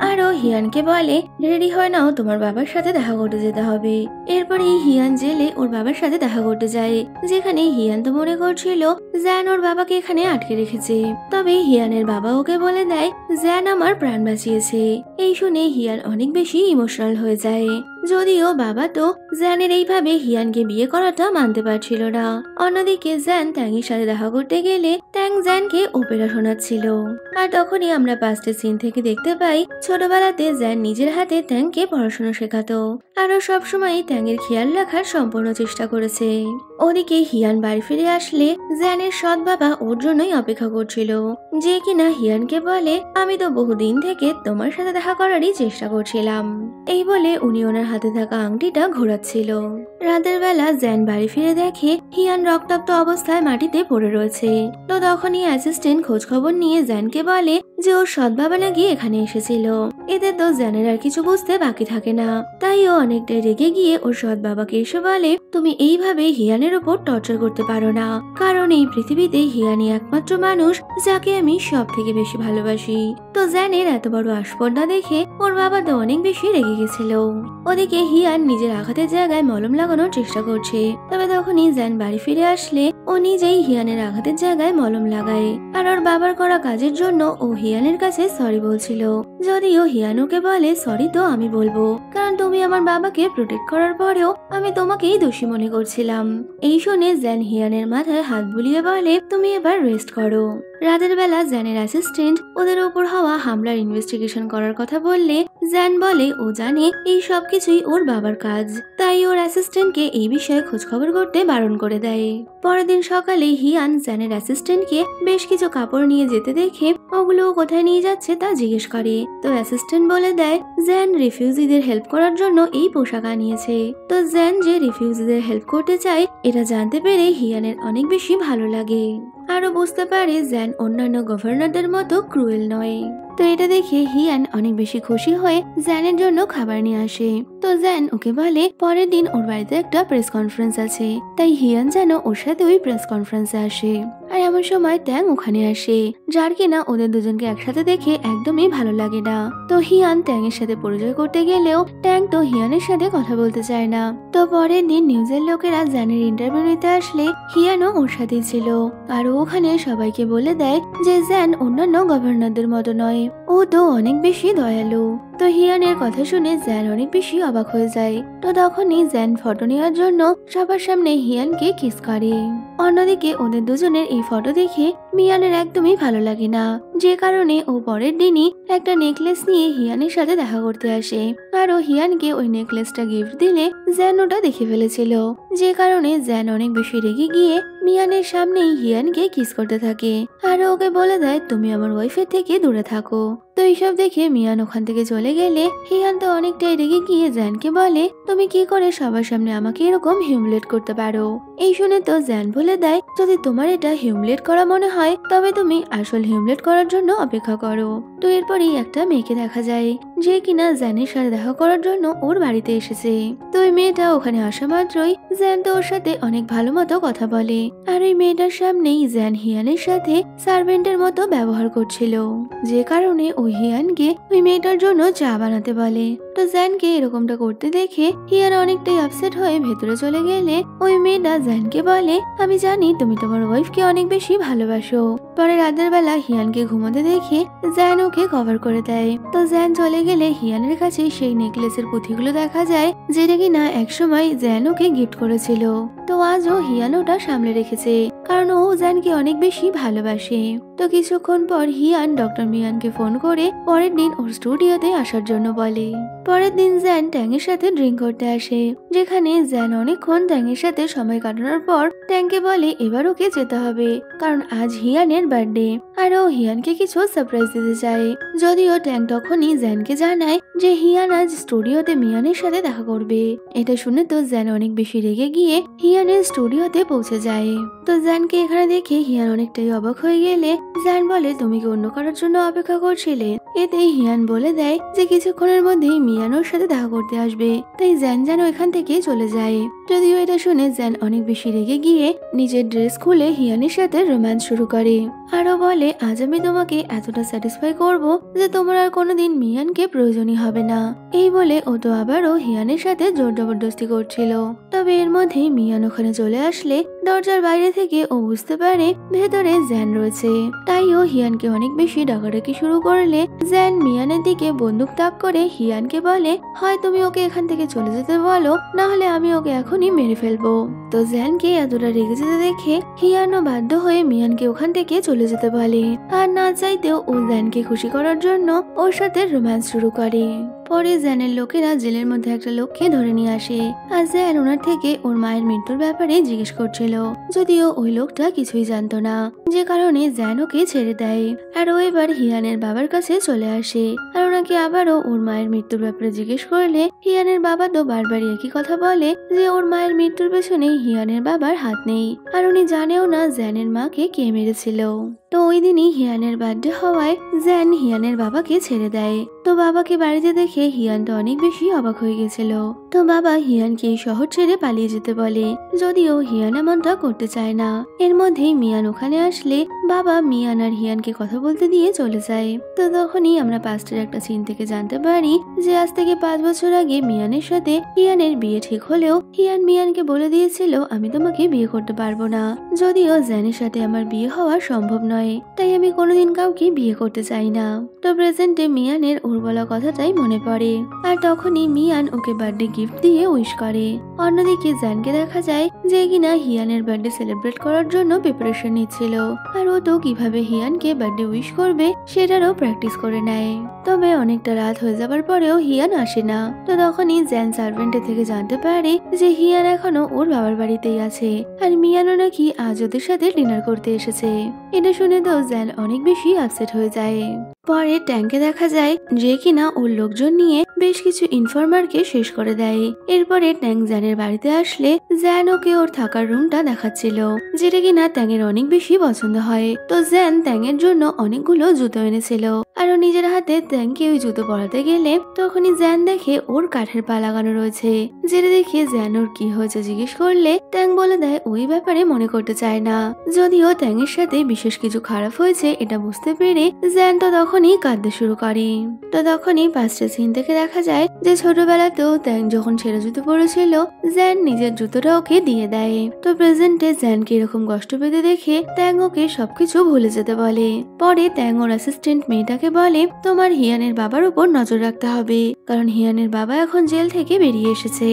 Speaker 1: আরও হিয়ানকে বলে রেডি হয় নাও, তোমার বাবার সাথে দেখা করতে যেতে হবে। এরপরে হিয়ান জেলে ওর বাবার সাথে দেখা করতে যায়, যেখানে হিয়ান তো মনে করছিল জ্যান ওর বাবাকে এখানে আটকে রেখেছে। তবে হিয়ানের বাবা ওকে বলে দেয় জ্যান আমার প্রাণ বাঁচিয়েছে। এই শুনে হিয়ান অনেক বেশি ইমোশনাল হয়ে যায়। যদিও বাবা তো জ্যানের এইভাবে হিয়ানকে বিয়ে করাটা মানতে পারছিল না। অন্যদিকে জ্যান ট্যাংয়ের সাথে দেখা করতে গেলে ট্যাং জ্যানকে ওপেরা শোনাচ্ছিল। আর তখনই আমরা পাস্টের সিন থেকে দেখতে পাই ছোটবেলাতে জ্যান নিজের হাতে ট্যাংকে পড়াশোনা শেখাতো, আরো সবসময় ট্যাংয়ের খেয়াল রাখার সম্পূর্ণ চেষ্টা করেছে। ওদিকে হিয়ান বাড়ি ফিরে আসলে জ্যানের সৎ বাবা ওর জন্যই অপেক্ষা করছিল, যে কিনা হিয়ানকে বলে আমি তো বহুদিন থেকে তোমার সাথে দেখা করারই চেষ্টা করছিলাম। এই বলে উনি ওনার হাতে থাকা আংটিটা ঘোরাচ্ছিল। রাতের বেলা জ্যান বাড়ি ফিরে দেখে হিয়ান রক্তাক্ত অবস্থায় মাটিতে পড়ে রয়েছে। তো তখনই অ্যাসিস্ট্যান্ট খোঁজ খবর নিয়ে জ্যানকে বলে যে ওর সৎ বাবা নাকি এখানে এসেছিল। এতে তো জ্যানের আর কিছু বুঝতে বাকি থাকে না, তাই ও অনেকটাই রেগে গিয়ে ওর সৎ বাবাকে এসে বলে তুমি এইভাবে হিয়ানের ওপর টর্চার করতে পারো না, কারণ এই পৃথিবীতে হিয়ানই একমাত্র মানুষ যাকে আমি সব থেকে বেশি ভালোবাসি। তো জ্যানের এত বড় আসপর্দা দেখে ওর বাবা তো অনেক বেশি রেগে গেছিল। ওদিকে হিয়ান নিজের আঘাতের জায়গায় মলম লাগানোর চেষ্টা করছে, তবে তখনই জ্যান বাড়ি ফিরে আসলে ও নিজেই হিয়ানের আঘাতের জায়গায় মলম লাগায়। আর ওর বাবার করা কাজের জন্য ও হিয়ানের কাছে সরি বলছিল, যদিও হিয়ান ওকে বলে সরি তো আমি বলবো, কারণ তুমি আমার বাবাকে প্রোটেক্ট করার পরেও আমি তোমাকেই দোষী মনে করছিলাম। এই শুনে জ্যান হিয়ানের মাথায় হাত বুলিয়ে বলে তুমি এবার রেস্ট করো। রাতের বেলা জ্যানের অ্যাসিস্ট্যান্ট ওদের উপর হওয়া হামলার ইনভেস্টিগেশন করার কথা বললে জ্যান বলে ও জানে এই সব কিছুই ওর বাবার কাজ, তাই ওর অ্যাসিস্ট্যান্টকে এই বিষয়ে খোঁজ খবর করতে বারণ করে দেয়। পরের দিন সকালে হিয়ান জ্যানের অ্যাসিস্ট্যান্টকে বেশ কিছু কাপড় নিয়ে যেতে দেখে ওগুলো কোথায় নিয়ে যাচ্ছে তা জিজ্ঞেস করে। তো অ্যাসিস্ট্যান্ট বলে দেয় জ্যান রিফিউজিদের হেল্প করার জন্য এই পোশাক আনিয়েছে। তো জ্যান যে রিফিউজিদের হেল্প করতে চায় এটা জানতে পেরে হিয়ানের অনেক বেশি ভালো লাগে। আরো বুঝতে পারে জ্যান অন্যান্য গভর্নরদের মতো ক্রুয়েল নয়। তো এটা দেখে হিয়ান অনেক বেশি খুশি হয়ে জ্যানের জন্য খাবার নিয়ে আসে। তো জ্যান ওকে বলে পরের দিন ওর বাড়িতে একটা প্রেস কনফারেন্স আছে, তাই হিয়ান যেন ওর সাথে ওই প্রেস কনফারেন্সে আসে। আর এমন সময় ট্যাং ওখানে আসে, যার কিনা ওদের দুজনকে একসাথে দেখে একদমই ভালো লাগে না। তো হিয়ান ট্যাং এর সাথে পরিচয় করতে গেলেও ট্যাং তো হিয়ানের সাথে কথা বলতে চায় না। তো পরের দিন নিউজের লোকেরা জ্যানের ইন্টারভিউ নিতে আসলে হিয়ানও ওর সাথেই ছিল। আর ওখানে সবাইকে বলে দেয় যে জ্যান অন্যান্য গভর্নরদের মতো নয়, ও তো অনেক বেশি দয়ালু। তো হিয়ানের কথা শুনে জ্যান অনেক বেশি অবাক হয়ে যায়। তো তখনই জ্যান ফটো নেওয়ার জন্য সবার সামনে হিয়ানকে কিস করে। অন্যদিকে ওদের দুজনের এই ফটো দেখে মিয়ানের একদমই ভালো লাগে না, যে কারণে ও পরের দিনই একটা নেকলেস নিয়ে হিয়ানের সাথে দেখা করতে আসে। আর ও হিয়ানকে ওই নেকলেসটা গিফট দিলে জ্যান ওটা দেখে ফেলেছিল, যে কারণে জ্যান অনেক বেশি রেগে গিয়ে মিয়ানের সামনেই হিয়ানকে কিস করতে থাকে। আর ওকে বলে দেয় তুমি আমার ওয়াইফের থেকে দূরে থাকো। তো এইসব দেখে মিয়ান ওখান থেকে চলে গেলে হিয়ান তো অনেকটাই রেগে গিয়ে জ্যানকে বলে তুমি কি করে সবার সামনে আমাকে এরকম হিউমিলেট করতে পারো। এই শুনে তো জ্যান বলে দেয় যদি তোমার এটা হিউমিলেট করা মনে হয় তবে তুমি আসল হিউমিলেট করার জন্য অপেক্ষা করো। তো এরপরই একটা মেয়েকে দেখা যায়, যে কিনা জ্যানের সাথে দেখা করার জন্য ওর বাড়িতে এসেছে। তো ওই মেয়েটা ওখানে আসা মাত্রই জ্যান তো ওর সাথে অনেক ভালো মতো কথা বলে। আর ওই মেয়েটার সামনেই জ্যান হিয়ানের সাথে সার্ভেন্টের মতো ব্যবহার করছিল, যে কারণে ওই হিয়ানকে ওই মেয়েটার জন্য চা বানাতে বলে। তো জ্যানকে এরকমটা করতে দেখে হিয়ান অনেকটাই আপসেট হয়ে ভেতরে চলে গেলে ওই মেয়েটা জ্যানকে বলে আমি জানি তুমি তোমার ওয়াইফকে অনেক বেশি ভালোবাসো। পরে রাতের বেলা হিয়ানকে ঘুমোতে দেখে জ্যান ওকে কভার করে দেয়। তো জ্যান চলে গেলে হিয়ানের কাছে সেই নেকলেসের পুঁথিগুলো দেখা যায়, যেটা কিনা একসময় জ্যান ওকে গিফট করেছিল। তো আজও হিয়ান ওটা সামলে রেখেছে, কারণ ও জ্যানকে অনেক বেশি ভালোবাসে। তো কিছুক্ষণ পর হিয়ান ডক্টর মিয়ানকে ফোন করে পরের দিন ওর স্টুডিওতে আসার জন্য বলে। পরের দিন জ্যান ট্যাংয়ের সাথে ড্রিঙ্ক করতে আসে, যেখানে জ্যান অনেকক্ষণ ট্যাংয়ের সাথে সময় কাটানোর পর ট্যাংকে বলে এবার ওকে যেতে হবে, কারণ আজ হিয়ানের বার্থডে আর ও হিয়ানকে কিছু সারপ্রাইজ দিতে চায়। যদিও ট্যাং তখনই জ্যানকে জানায় যে হিয়ান আজ স্টুডিওতে মিয়ানের সাথে দেখা করবে। এটা শুনে তো জ্যান অনেক বেশি রেগে গিয়ে হিয়ানের স্টুডিওতে পৌঁছে যায়। তো জ্যানকে এখানে দেখে হিয়ান অনেকটাই অবাক হয়ে গেলে জ্যান বলে তুমি কি অন্য কারোর জন্য অপেক্ষা করছিলে। এতে হিয়ান বলে দেয় যে কিছুক্ষণের মধ্যেই মিয়ান ওর সাথে দেখা করতে আসবে, তাই জ্যান যেন এখান থেকে চলে যায়। যদিও এটা শুনে জ্যান অনেক বেশি রেগে গিয়ে নিজের ড্রেস খুলে হিয়ানের সাথে রোম্যান্স শুরু করে। আরো বলে আজ আমি তোমাকে এতটা স্যাটিসফাই করব যে তোমার আর কোনোদিন মিয়ানকে প্রয়োজনই হবে না। এই বলে ও তো আবারও হিয়ানের সাথে জোর জবরদস্তি করছিল। তবে এর মধ্যে মিয়ান ওখানে চলে আসলে দরজার বাইরে থেকে ও বুঝতে পারে ভেতরে জ্যান রয়েছে, তাই ও হিয়ানকে অনেক বেশি ডাকাডাকি শুরু করলে জ্যান মিয়ানের দিকে বন্দুক তাক করে হিয়ানকে বলে, হয় তুমি ওকে এখান থেকে চলে যেতে বলো, না হলে আমি ওকে এখনই মেরে ফেলবো। তো জ্যানকে এতটা রেগে যেতে দেখে হিয়ানও বাধ্য হয়ে মিয়ানকে ওখান থেকে চলে যেতে বলে। আর না চাইতেও ও জ্যানকে খুশি করার জন্য ওর সাথে রোম্যান্স শুরু করে। পরে জ্যানের লোকেরা জেলের মধ্যে একটা লোককে ধরে নিয়ে আসে। আর জ্যান ওনার থেকে ওর মায়ের মৃত্যুর ব্যাপারে জিজ্ঞেস করছিল, যদিও ওই লোকটা কিছুই জানতো না, যে কারণে জ্যান ওকে ছেড়ে দেয়। আর ও এবার হিয়ানের বাবার কাছে চলে আসে। আর ওনাকে আবারও ওর মায়ের মৃত্যুর ব্যাপারে জিজ্ঞেস করলে হিয়ানের বাবা তো বারবার একই কথা বলে যে ওর মায়ের মৃত্যুর পেছনে হিয়ানের বাবার হাত নেই, আর উনি জানেও না জ্যানের মাকে কে মেরেছিল। তো ওই দিনই হিয়ানের বার্থডে হওয়ায় জ্যান হিয়ানের বাবাকে ছেড়ে দেয়। তো বাবাকে বাড়িতে দেখে হিয়ান তো অনেক বেশি অবাক হয়ে গেছিল। তো বাবা হিয়ানকে এই শহর ছেড়ে পালিয়ে যেতে বলে, যদিও হিয়ান এমনটা করতে চায় না। এর মধ্যেই মিয়ান ওখানে আসলে বাবা মিয়ান আর হিয়ানকে কথা বলতে দিয়ে চলে যায়। তো তখনই আমরা পাস্টের একটা সিন থেকে জানতে পারি যে আজ থেকে 5 বছর আগে মিয়ানের সাথে হিয়ানের বিয়ে ঠিক হলেও হিয়ান মিয়ানকে বলে দিয়েছিল, আমি তোমাকে বিয়ে করতে পারবো না, যদিও জ্যানের সাথে আমার বিয়ে হওয়া সম্ভব নয়, তাই আমি কোনোদিন কাউকে বিয়ে করতে চাই না। তো প্রেজেন্টে মিয়ানের ওর বলা কথাটাই মনে পড়ে। আর তখনই মিয়ান ওকে বার্থডে গিফট দিয়ে উইশ করে। অন্যদিকে জ্যানকে দেখা যায় যে কিনা হিয়ানের বার্থডে সেলিব্রেট করার জন্য প্রিপারেশন নিচ্ছিল। আর ও তো কিভাবে হিয়ানকে বার্থডে উইশ করবে সেটারও প্র্যাকটিস করে নেয়। তবে অনেকটা রাত হয়ে যাবার পরেও হিয়ান আসে না। তো তখনই জ্যান সার্ভেন্টের থেকে জানতে পারে যে হিয়ান এখনো ওর বাবার বাড়িতেই আছে, আর মিয়ানও নাকি আজ ওদের সাথে ডিনার করতে এসেছে। এটা শুনে তো জ্যান অনেক বেশি আপসেট হয়ে যায়। পরে ট্যাঙ্কে দেখা যায় যে কিনা ওর লোকজন নিয়ে বেশ কিছু ইনফরমারকে শেষ করে দেয়। এরপরে ট্যাং জ্যানের বাড়িতে আসলে জ্যান ওকে ওর থাকার রুমটা দেখাচ্ছিল, যেটা কিনা ট্যাংয়ের অনেক বেশি পছন্দ হয়। তো জ্যান ট্যাংয়ের জন্য অনেকগুলো জুতো এনেছিল, আর ও নিজের হাতে ট্যাংকে ওই জুতো পরাতে গেলে তখনই জ্যান দেখে ওর কাঠের পা লাগানো রয়েছে, যেটা দেখে জ্যান ওর কি হয়েছে জিজ্ঞেস করলে ট্যাং বলে দেয় ওই ব্যাপারে মনে করতে চায় না। যদিও ট্যাংয়ের সাথে বিশেষ কিছু খারাপ হয়েছে এটা বুঝতে পেরে জ্যান তো তখনই কাঁদতে শুরু করে। তো তখনই পাঁচটা সিন থেকে দেখা যায় যে ছোটবেলাতেও ট্যাং যখন ছেঁড়া জুতো পরেছিল জ্যান নিজের জুতোটা ওকে দিয়ে দেয়। তো প্রেজেন্টে জ্যানকে এরকম কষ্ট পেতে দেখে ট্যাং ওকে সবকিছু ভুলে যেতে বলে। পরে ট্যাং ওর অ্যাসিস্ট্যান্ট মেয়েটাকে বলে, তোমার হিয়ানের বাবার উপর নজর রাখতে হবে, কারণ হিয়ানের বাবা এখন জেল থেকে বেরিয়ে এসেছে।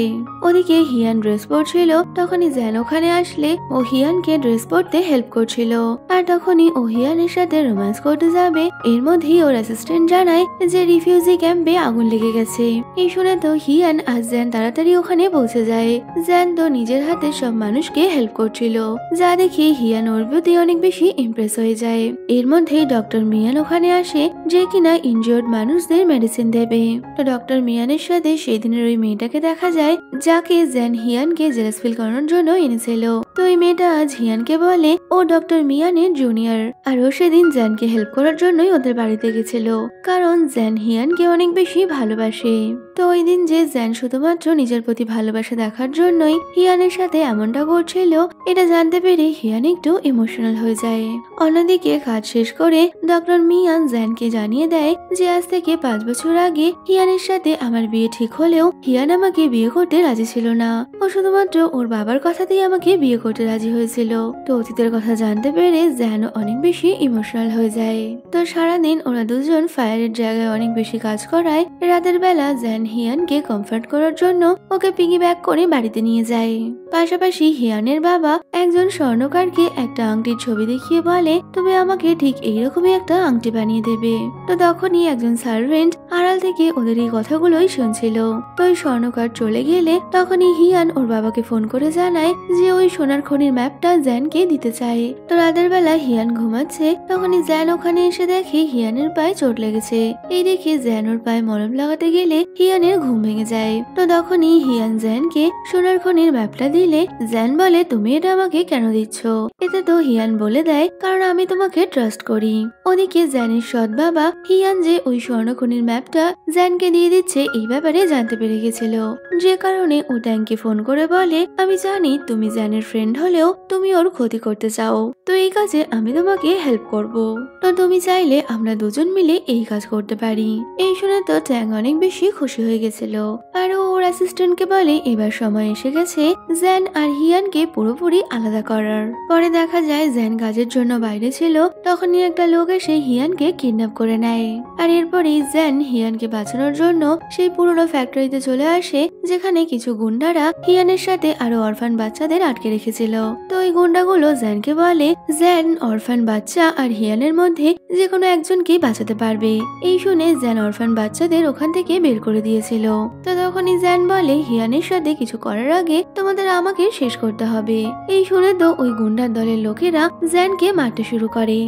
Speaker 1: ওদিকে হিয়ান ড্রেস পরছিল, তখনই জ্যান ওখানে আসলে ও হিয়ানকে ড্রেস পরতে হেল্প করছিল। আর তখনই ও হিয়ানের সাথে রোম্যান্স করতে যাবে, এর মধ্যেই ওর অ্যাসিস্ট্যান্ট জানায় যে রিফিউজি ক্যাম্পে আগুন লেগে গেছে। এই শুনে তো হিয়ান আর জ্যান তাড়াতাড়ি ওখানে পৌঁছে যায়। জ্যান তো নিজের হাতে সব মানুষকে হেল্প করছিল, যা দেখে হিয়ান ওর প্রতি অনেক বেশি ইমপ্রেস হয়ে যায়। এর মধ্যেই ডক্টর মিয়ান ওখানে আসে, যে কিনা ইনজিওর্ড মানুষদের মেডিসিন দেবে। তো ডক্টর মিয়ানের সাথে সেই দিনের ওই মেয়েটাকে দেখা যায়, যাকে জ্যান হিয়ানকে জেলাস ফিল করানোর জন্য এনেছিল। তো ওই মেয়েটা আজ হিয়ানকে বলে ও ডক্টর মিয়ানের জুনিয়র, আর ও সেদিন জ্যানকে হেল্প করার জন্যই ওদের বাড়িতে গেছিল, কারণ জ্যান হিয়ানকে অনেক বেশি ভালোবাসে। তো ওই দিন যে জ্যান শুধুমাত্র নিজের প্রতি ভালোবাসা দেখার জন্যই হিয়ানের সাথে এমনটা করছিল, এটা জানতে পেরে হিয়ান একটু ইমোশনাল হয়ে যায়। অন্যদিকে কাজ শেষ করে ডক্টর মিয়ান জ্যানকে জানিয়ে দেয় যে আজ থেকে 5 বছর আগে হিয়ানের সাথে আমার বিয়ে ঠিক হলেও হিয়ান আমাকে বিয়ে করতে রাজি ছিল না, ও শুধুমাত্র ওর বাবার কথাতেই আমাকে বিয়ে করতে রাজি হয়েছিল। তো অতীতের কথা জানতে পেরে জ্যান অনেক বেশি ইমোশনাল হয়ে যায়। তো সারাদিন ওরা দুজন ফায়ারের জায়গায় অনেক বেশি কাজ করায়, রাতের বেলা জ্যান হিয়ানকে কমফর্ট করার জন্য ওকে পিগি ব্যাক করে বাড়িতে নিয়ে যায়। পাশাপাশি হিয়ানের বাবা একজন স্বর্ণকারকে একটা আংটির ছবি দেখিয়ে বলে, তুমি আমাকে ঠিক এইরকমই একটা আংটি বানিয়ে দেবে। তো তখনই একজন সার্ভেন্ট আড়াল থেকে ওদের এই কথাগুলোই শুনছিল। তো ওই স্বর্ণকার চলে গেলে তখনই হিয়ান ওর বাবাকে ফোন করে জানায় যে ওই সোনার খনির ম্যাপটা জ্যানকে দিতে চায়। তো রাতের বেলা হিয়ান ঘুমাচ্ছে, তখনই জ্যান ওখানে এসে দেখে হিয়ানের পায়ে চোট লেগেছে। এই দেখে জ্যান ওর পায়ে মলম লাগাতে গেলে হিয়ানের ঘুম ভেঙে যায়। তো তখনই হিয়ান জ্যানকে সোনার খনির ম্যাপটা দিলে জ্যান বলে, তুমি এটা আমাকে কেন দিচ্ছ? এতে তো হিয়ান বলে দেয়, কারণ আমি তোমাকে ট্রাস্ট করি। ওদিকে জ্যানের সৎ বাবা হিয়ান যে ওই স্বর্ণখনির ম্যাপটা জ্যানকে দিয়ে দিচ্ছে এই ব্যাপারে জানতে পেরে গেছিল, যে কারণে ও ট্যাংকে ফোন করে বলে, আমি জানি তুমি জ্যানের ফ্রেন্ড হলেও তুমি ওর ক্ষতি করতে চাও, তো এই কাজে আমি তোমাকে হেল্প করব। তো তুমি চাইলে আমরা দুজন মিলে এই কাজ করতে পারি। এই শুনে তো ট্যাং অনেক বেশি খুশি হয়ে গেছিল, আর ওর অ্যাসিস্ট্যান্টকে বলে এবার সময় এসে গেছে জ্যান জ্যান আর হিয়ানকে পুরোপুরি আলাদা করার। পরে দেখা যায় জ্যান কাজের জন্য বাইরে ছিল, তখনই একটা লোক এসে হিয়ানকে কিডন্যাপ করে নেয়। আর এরপরেই জ্যান হিয়ানকে বাঁচানোর জন্য সেই পুরোনো ফ্যাক্টরিতে চলে আসে, যেখানে কিছু গুন্ডারা হিয়ানের সাথে আরো অরফান বাচ্চাদের আটকে রেখেছিল। তো ওই গুন্ডাগুলো জ্যানকে বলে জ্যান অরফান বাচ্চা আর হিয়ানের মধ্যে যে কোনো একজনকে বাঁচাতে পারবে। এই শুনে জ্যান অরফান বাচ্চাদের ওখান থেকে বের করে দিয়েছিল। তো তখনই জ্যান বলে হিয়ানের সাথে কিছু করার আগে তোমাদের আমাকে শেষ করতে হবে। এই শুনে তো ওই গুন্ডার দলের লোকেরা জ্যানকে মারতে শুরু করে।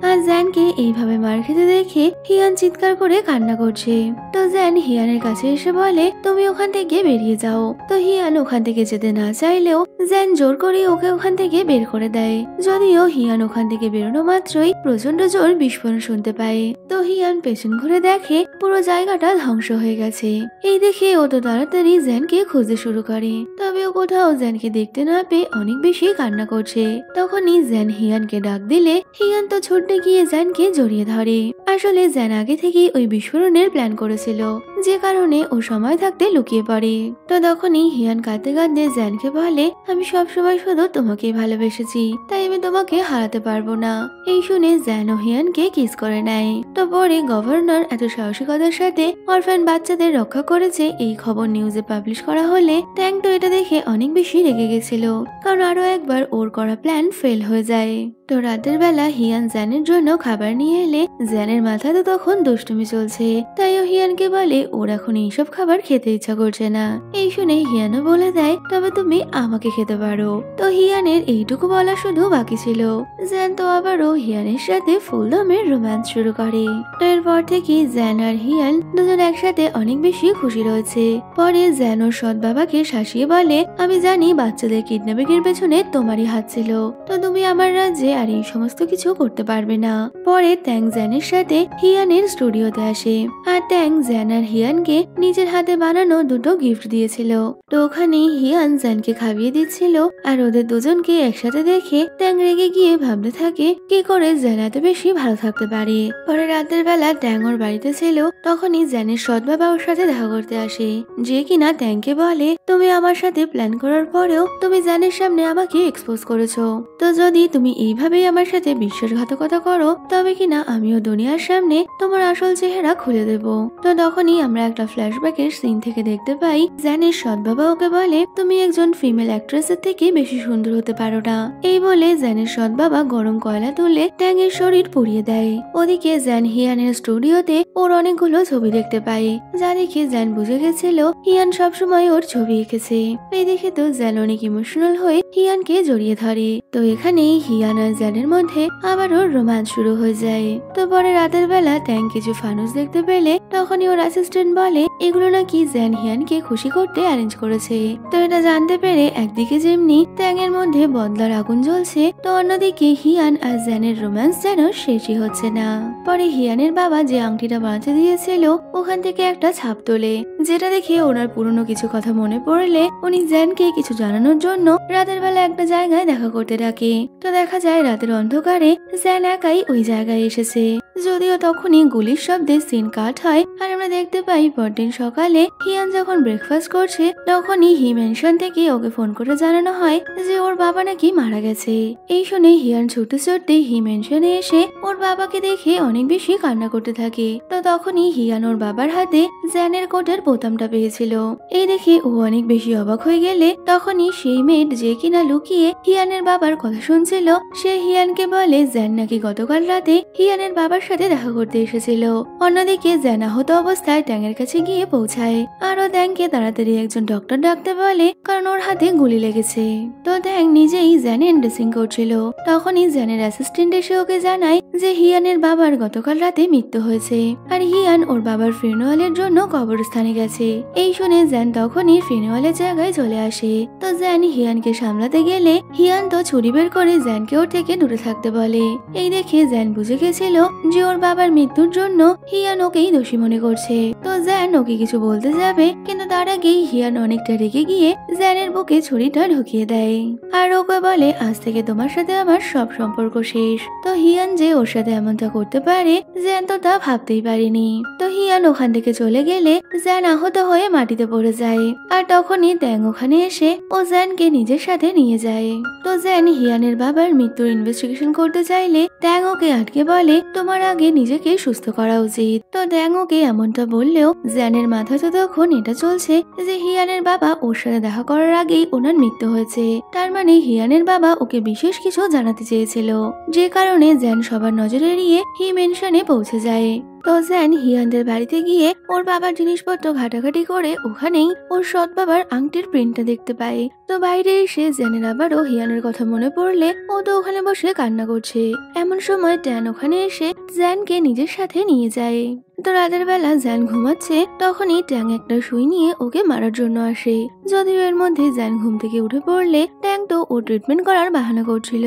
Speaker 1: আর জ্যানকে এইভাবে মার খেতে দেখে হিয়ান চিৎকার করে কান্না করছে। তো জ্যান হিয়ানের কাছে এসে বলে তুমি ওখান থেকে বেরিয়ে যাও। তো হিয়ান ওখান থেকে যেতে না চাইলেও জ্যান জোর করে ওকে ওখান থেকে বের করে দেয়। যদিও হিয়ান ওখান থেকে বেরোনো মাত্রই প্রচন্ড জোর বিস্ফোরণ শুনতে পায়। তো হিয়ান পেছন ঘুরে দেখে পুরো জায়গাটা ধ্বংস হয়ে গেছে। এই দেখে ও তো তাড়াতাড়ি জ্যানকে খুঁজতে শুরু করে, তবে ও কোথাও জ্যানকে দেখতে না পেয়ে অনেক বেশি কান্না করছে। তখনই জ্যান হিয়ানকে ডাক দিলে হিয়ান তো ছুটতে গিয়ে জ্যানকে জড়িয়ে ধরে। আসলে জ্যান আগে থেকেই ওই বিস্ফোরণের প্ল্যান করেছিল, যে কারণে ও সময় থাকতে লুকিয়ে পড়ে। তো তখনই হিয়ান কাঁদতে কাঁদতে জ্যানকে বলে আমি সবসময় শুধু তোমাকে ভালোবেসেছি, তাই আমি তোমাকে হারাতে পারবো না। এই শুনে জ্যান ও হিয়ানকে কিস করে নেয়। তো পরে গভর্নর এত সাহসিকতার সাথে অরফান বাচ্চাদের রক্ষা করেছে এই খবর নিউজে পাবলিশ করা হলে ট্যাং তো এটা দেখে অনেক বেশি রেগে গেছিল, কারণ আরো একবার ওর করা প্ল্যান ফেল হয়ে যায়। তো রাতের বেলা হিয়ান জ্যানের জন্য খাবার নিয়ে এলে জ্যানের মাথাতে তখন দুষ্টুমি চলছে, তাই ও হিয়ানকে বলে ওর এখন এইসব খাবার খেতে ইচ্ছা করছে না। এই শুনে হিয়ানও বলে দেয় তবে তুমি আমাকে খেতে পারো। তো হিয়ানের এইটুকু বলা শুধু বাকি ছিল। জ্যান তো আবারও হিয়ানের সাথে ফুল দমের রোম্যান্স শুরু করে। তো এরপর থেকে জ্যান আর হিয়ান দুজন একসাথে অনেক বেশি খুশি রয়েছে। পরে জ্যান ওর সৎ বাবাকে শাসিয়ে বলে আমি জানি বাচ্চাদের কিডন্যাপিং এর পেছনে তোমারই হাত ছিল, তো তুমি আমার রাজ্যে আর এই সমস্ত কিছু করতে পারবে না। পরে ট্যাং জ্যানের সাথে হিয়ানের স্টুডিওতে আসে, আর ট্যাং জ্যান আর হিয়ানকে নিজের হাতে বানানো দুটো গিফট দিয়েছিল। তো ওখানে হিয়ান জ্যানকে খাইয়ে দিচ্ছিল, আর ওদের দুজনকে একসাথে দেখে ট্যাং রেগে গিয়ে ভাবতে থাকে কি করে জ্যান এত বেশি ভালো থাকতে পারে। পরে রাতের বেলা ট্যাং ওর বাড়িতে ছিল, তখনই জ্যানের সৎ বাবা ওর সাথে দেখা করতে আসে, যে কিনা ট্যাংকে বলে তুমি আমার সাথে প্ল্যান করার পরেও তুমি জ্যানের সামনে আমাকে এক্সপোজ করেছো, তো যদি তুমি এইভাবেই আমার সাথে বিশ্বাসঘাতকতা করো তবে কিনা আমিও দুনিয়ার সামনে তোমার আসল চেহারা খুলে দেব। তো তখনই আমরা একটা ফ্ল্যাশব্যাকের সিন থেকে দেখতে পাই জ্যানের সৎ বাবা ওকে বলে তুমি একজন ফিমেল অ্যাক্ট্রেসের থেকে বেশি সুন্দর হতে পারো না। এই বলে জ্যানের সৎ বাবা গরম কয়লা তুলে ট্যাংয়ের শরীর পুড়িয়ে দেয়। ওদিকে জ্যান হিয়ানের স্টুডিওতে ওর অনেকগুলো ছবি দেখতে পাই, যা দেখে জ্যান বুঝে গেছিল হিয়ান সবসময় ওর ছবি এঁকেছে। এই দেখে তো জ্যান অনেক ইমোশনাল হয়ে হিয়ানকে জড়িয়ে ধরে। তো এখানেই হিয়ান আর জ্যানের মধ্যে আবারও রোম্যান্স শুরু হয়ে যায়। তো পরে রাতের বেলা ট্যাং কিছু ফানুস দেখতে পেলে তখনই ওর অ্যাসিস্ট্যান্ট বলে এগুলো নাকি জ্যান হিয়ানকে খুশি করতে অ্যারেঞ্জ করেছে। তো এটা জানতে পেরে একদিকে যেমনি ট্যাং এর মধ্যে বদলার আগুন জ্বলছে, তো অন্যদিকে হিয়ান আর জ্যানের রোম্যান্স যেন শেষই হচ্ছে না। পরে হিয়ানের বাবা যে আংটিটা বানাতে দিয়েছিল ওখান থেকে একটা ছাপ তোলে, যেটা দেখে ওনার পুরনো কিছু কথা মনে পড়লে উনি জ্যানকে কিছু জানানোর জন্য রাতের বেলা একটা জায়গায় দেখা করতে ডাকে। তো দেখা যায় রাতের অন্ধকারে জ্যান একাই ওই জায়গায় এসেছে, যদিও তখনই গুলির শব্দে সিন কাট হয়। আর আমরা দেখতে পাই পরদিন সকালে হিয়ান যখন ব্রেকফাস্ট করছে তখনই হি মেনশন থেকে ওকে ফোন করে জানানো হয় যে ওর বাবা নাকি মারা গেছে। এই শুনে হিয়ান ছুটতে ছুটতে হি মেনশনে এসে ওর বাবাকে দেখে অনেক বেশি কান্না করতে থাকে। তো তখনই হিয়ান ওর বাবার হাতে জ্যানের কোটের বোতামটা পেয়েছিল। এই দেখে ও অনেক বেশি অবাক হয়ে গেলে তখনই সেই মেয়েট যে কিনা লুকিয়ে হিয়ানের বাবার কথা শুনছিল সে হিয়ানকে বলে জ্যান নাকি গতকাল রাতে হিয়ানের বাবার সাথে দেখা করতে এসেছিল। অন্যদিকে জ্যান আহত অবস্থায় ট্যাংয়ের কাছে গিয়ে পৌঁছায়, আর ও ট্যাংকে তাড়াতাড়ি একজন ডক্টর ডাকতে বলে কারণ ওর হাতে গুলি লেগেছে। তো ট্যাং নিজেই জ্যানের ড্রেসিং করছিল, তখনই জ্যানের অ্যাসিস্ট্যান্ট এসে ওকে জানায় যে হিয়ানের বাবার গতকাল রাতে মৃত্যু হয়েছে, আর হিয়ান ওর বাবার ফিউনারালের জন্য কবরস্থানে গেছে। এই শুনে জ্যান তখনই ফিউনারালের জায়গায় চলে আসে। তো জ্যান হিয়ানকে সামলাতে গেলে হিয়ান তো ছুরি বের করে জ্যানকে ওর থেকে দূরে থাকতে বলে। এই দেখে জ্যান বুঝে গেছিল যে ওর বাবার মৃত্যুর জন্য হিয়ান ওকেই দোষী মনে করছে। তো জ্যান ওকে কিছু বলতে যাবে, কিন্তু কিন্তু তার আগেই হিয়ান অনেকটা রেগে গিয়ে জ্যানের বুকে ছুরিটা ঢুকিয়ে দেয় আর ওকে বলে আজ থেকে তোমার সাথে আমার সব সম্পর্ক শেষ। তো হিয়ান যে ওর সাথে এমনটা করতে পারে জ্যান তো তা ভাবতেই পারেনি। তো হিয়ান ওখান থেকে চলে গেলে জ্যান আহত হয়ে মাটিতে পড়ে যায় আর তখনই ট্যাং ওখানে এসে ও জ্যানকে নিজের সাথে নিয়ে যায়। তো জ্যান হিয়ানের বাবার মৃত্যুর ইনভেস্টিগেশন করতে চাইলে ট্যাং ওকে আটকে বলে তোমার আগে নিজেকে সুস্থ করা উচিত। তো ট্যাং ওকে এমনটা বললেও জ্যানের মাথা তো তখন এটা চলছে যে হিয়ানের বাবা ওর সাথে দেখা করার আগেই ওনার মৃত্যু হয়েছে, তার মানে হিয়ানের বাবা ওকে বিশেষ কিছু জানাতে চেয়েছিল, যে কারণে জ্যান সবার নজর এড়িয়ে হি মেনশনে পৌঁছে যায়। তো জ্যান হিয়ানদের বাড়িতে গিয়ে ওর বাবার জিনিসপত্র ঘাটাঘাটি করে ওখানেই ওর সৎ বাবার আংটির প্রিন্টটা দেখতে পায়। তো বাইরে এসে জ্যানের আবারও হিয়ানের কথা মনে পড়লে ও তো ওখানে বসে কান্না করছে। এমন সময় ট্যান ওখানে এসে জ্যানকে নিজের সাথে নিয়ে যায়। তো রাতের বেলা জ্যান ঘুমাচ্ছে, তখনই ট্যাং একটা সুই নিয়ে ওকে মারার জন্য আসে। যদিও এর মধ্যে জ্যান ঘুম থেকে উঠে পড়লে ট্যাং তো ও ট্রিটমেন্ট করার বাহানা করছিল।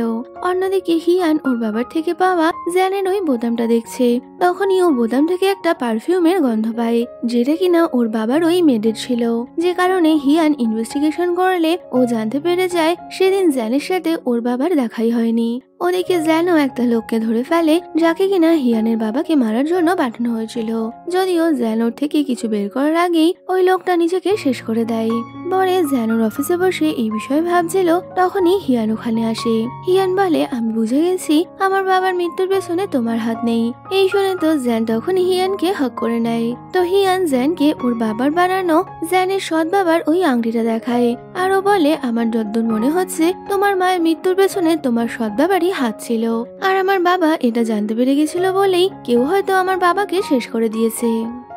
Speaker 1: অন্যদিকে হিয়ান ওর বাবার থেকে পাওয়া জ্যানের ওই বোতামটা দেখছে, তখনই ও বোতাম থেকে একটা পারফিউমের গন্ধ পায়, যেটা কিনা ওর বাবার ওই মেডের ছিল। যে কারণে হিয়ান ইনভেস্টিগেশন করলে ও জানতে পেরে যায় সেদিন জ্যানের সাথে ওর বাবার দেখাই হয়নি। ওদিকে জ্যানও একটা লোককে ধরে ফেলে যাকে কিনা হিয়ানের বাবাকে মারার জন্য পাঠানো হয়েছিল। যদিও জ্যান ওর থেকে কিছু বের করার আগেই ওই লোকটা নিজেকে শেষ করে দেয়। পরে জ্যান ওর অফিসে বসে এই বিষয়ে ভাবছিল, তখনই হিয়ান ওখানে আসে। হিয়ান বলে আমি বুঝে গেছি আমার বাবার মৃত্যুর পেছনে তোমার হাত নেই। এই শুনে তো জ্যান তখনই হিয়ানকে হক করে নেয়। তো হিয়ান জ্যানকে ওর বাবার বানানো জ্যানের সৎ বাবার ওই আংটিটা দেখায় আর ও বলে আমার যদ্দূর মনে হচ্ছে তোমার মায়ের মৃত্যুর পেছনে তোমার সৎ বাবারই হাত ছিল, আর আমার বাবা এটা জানতে পেরে গেছিল বলেই কেউ হয়তো আমার বাবাকে শেষ করে দিয়েছে।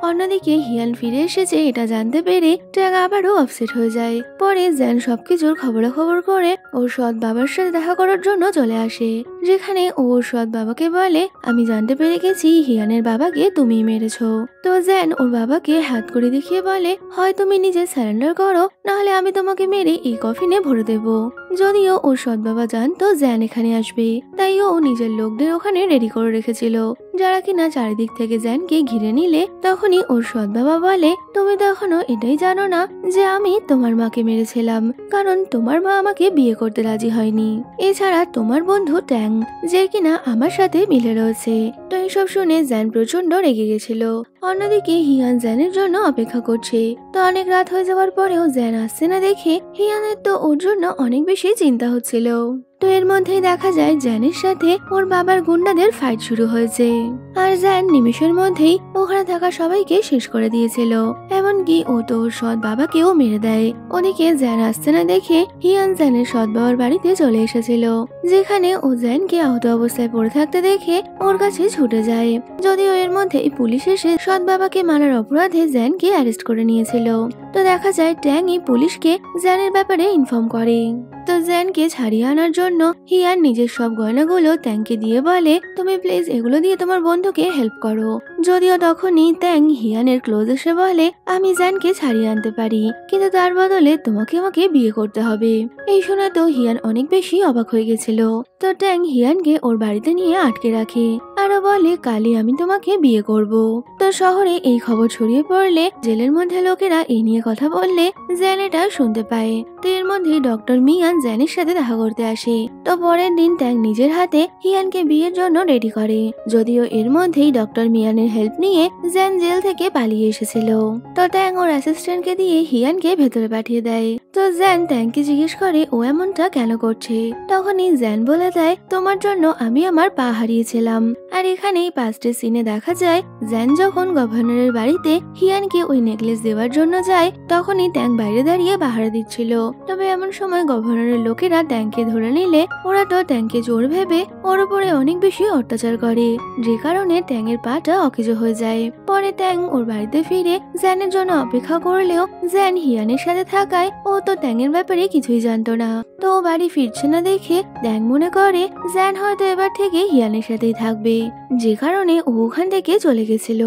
Speaker 1: অন্যদিকে হিয়ান ফিরে এসেছে এটা জানতে পেরে ট্যাং আবারও আপসেট হয়ে যায়। পরে জ্যান সবকিছুর খবরাখবর করে ওর সৎ বাবার সাথে দেখা করার জন্য চলে আসে, যেখানে ওর সৎ বাবাকে বলে আমি জানতে পেরে গেছি হিয়ানের বাবাকে তুমি মেরেছো। তো জ্যান ওর বাবাকে হাত করে দেখিয়ে বলে হয় তুমি নিজে সারেন্ডার করো, নাহলে আমি তোমাকে মেরে এই কফিনে ভরে দেব। যদিও ওর সৎ বাবা জানতো জ্যান এখানে আসবে, তাই ও নিজের লোকদের ওখানে রেডি করে রেখেছিল, যারা কিনা চারিদিক থেকে জ্যানকে ঘিরে নিলে তখনই ওর সৎ বাবা বলে তুমি তো এখনো এটাই জানো না যে আমি তোমার মাকে মেরেছিলাম, কারণ তোমার মা আমাকে বিয়ে করতে রাজি হয়নি। এছাড়া তোমার বন্ধু ট্যাং যে কিনা আমার সাথে মিলে রয়েছে। তো এইসব শুনে জ্যান প্রচন্ড রেগে গেছিল। অন্যদিকে হিয়ান জ্যানের জন্য অপেক্ষা করছে। তো অনেক রাত হয়ে যাওয়ার পরেও জ্যান আসছে না দেখে হিয়ানের তো ওর জন্য অনেক বেশি চিন্তা হচ্ছিল। তো এর মধ্যেই দেখা যায় জ্যানের সাথে ওর বাবার গুন্ডাদের ফাইট শুরু হয়েছে, আর জ্যান নিমেষের মধ্যেই ওখানে থাকা সবাইকে শেষ করে দিয়েছিল, এমনকি ও তো ওর সৎ বাবাকেও মেরে দেয়। ওদিকে জ্যান আসছে না দেখে হিয়ান জ্যানের সৎ বাবার বাড়িতে চলে এসেছিল, যেখানে ও জ্যানকে আহত অবস্থায় পড়ে থাকতে দেখে ওর কাছে ছুটে যায়। যদিও এর মধ্যে পুলিশ এসে সৎ বাবাকে মারার অপরাধে জ্যানকে অ্যারেস্ট করে নিয়েছিল। তো দেখা যায় ট্যাংই পুলিশকে জ্যানের ব্যাপারে ইনফর্ম করে। তো জ্যানকে ছাড়িয়ে আনার জন্য হিয়ান নিজের সব গয়নাগুলো ট্যাংকে দিয়ে বলে তুমি প্লিজ এগুলো দিয়ে তোমার বন্ধুকে হেল্প করো। যদিও তখনই ট্যাং হিয়ানের ক্লোজ এসে বলে আমি জ্যানকে ছাড়িয়ে আনতে পারি, কিন্তু তার বদলে তোমাকে আমাকে বিয়ে করতে হবে। এই শোনা তো হিয়ান অনেক বেশি অবাক হয়ে গেছিল। তো ট্যাং হিয়ানকে ওর বাড়িতে নিয়ে আটকে রাখে, আরো বলে কালই আমি তোমাকে বিয়ে করব। তো শহরে এই খবর ছড়িয়ে পড়লে জেলের মধ্যে লোকেরা এই নিয়ে কথা বললে জ্যান এটা শুনতে পায়। তো এর মধ্যে ডক্টর মিয়ান জ্যানের সাথে দেখা করতে আসে। তো পরের দিন ট্যাং নিজের হাতে হিয়ানকে বিয়ের জন্য রেডি করে। যদিও এর মধ্যেই ডক্টর মিয়ানের হেল্প নিয়ে জ্যান জেল থেকে পালিয়ে এসেছিল। তো ট্যাং ওর অ্যাসিস্ট্যান্টকে দিয়ে হিয়ানকে ভেতরে পাঠিয়ে দেয়। তো জ্যান ট্যাংকে জিজ্ঞেস করে ও এমনটা কেন করছে। তখনই জ্যান বলে দেয় তোমার জন্য আমি আমার পা হারিয়েছিলাম। আর এখানেই পাস্টের সিনে দেখা যায় জ্যান যখন গভর্নরের বাড়িতে হিয়ানকে ওই নেকলেস দেওয়ার জন্য যায়, তখনই ট্যাং বাইরে দাঁড়িয়ে পাহারা দিচ্ছিল। তবে এমন সময় গভর্নরের লোকেরা ট্যাংকে ধরে নিলে ওরা তো ট্যাংকে চোর ভেবে ওর উপরে অনেক বেশি অত্যাচার করে, যে কারণে ট্যাংয়ের পাটা অকেজো হয়ে যায়। পরে ট্যাং ওর বাড়িতে ফিরে জ্যানের জন্য অপেক্ষা করলেও জ্যান হিয়ানের সাথে থাকায় ও তো ট্যাংয়ের ব্যাপারে কিছুই জানতো না। তো ও বাড়ি ফিরছে না দেখে ট্যাং মনে করে জ্যান হয়তো এবার থেকে হিয়ানের সাথেই থাকবে, যে কারণে ও ওখান থেকে চলে গেছিল।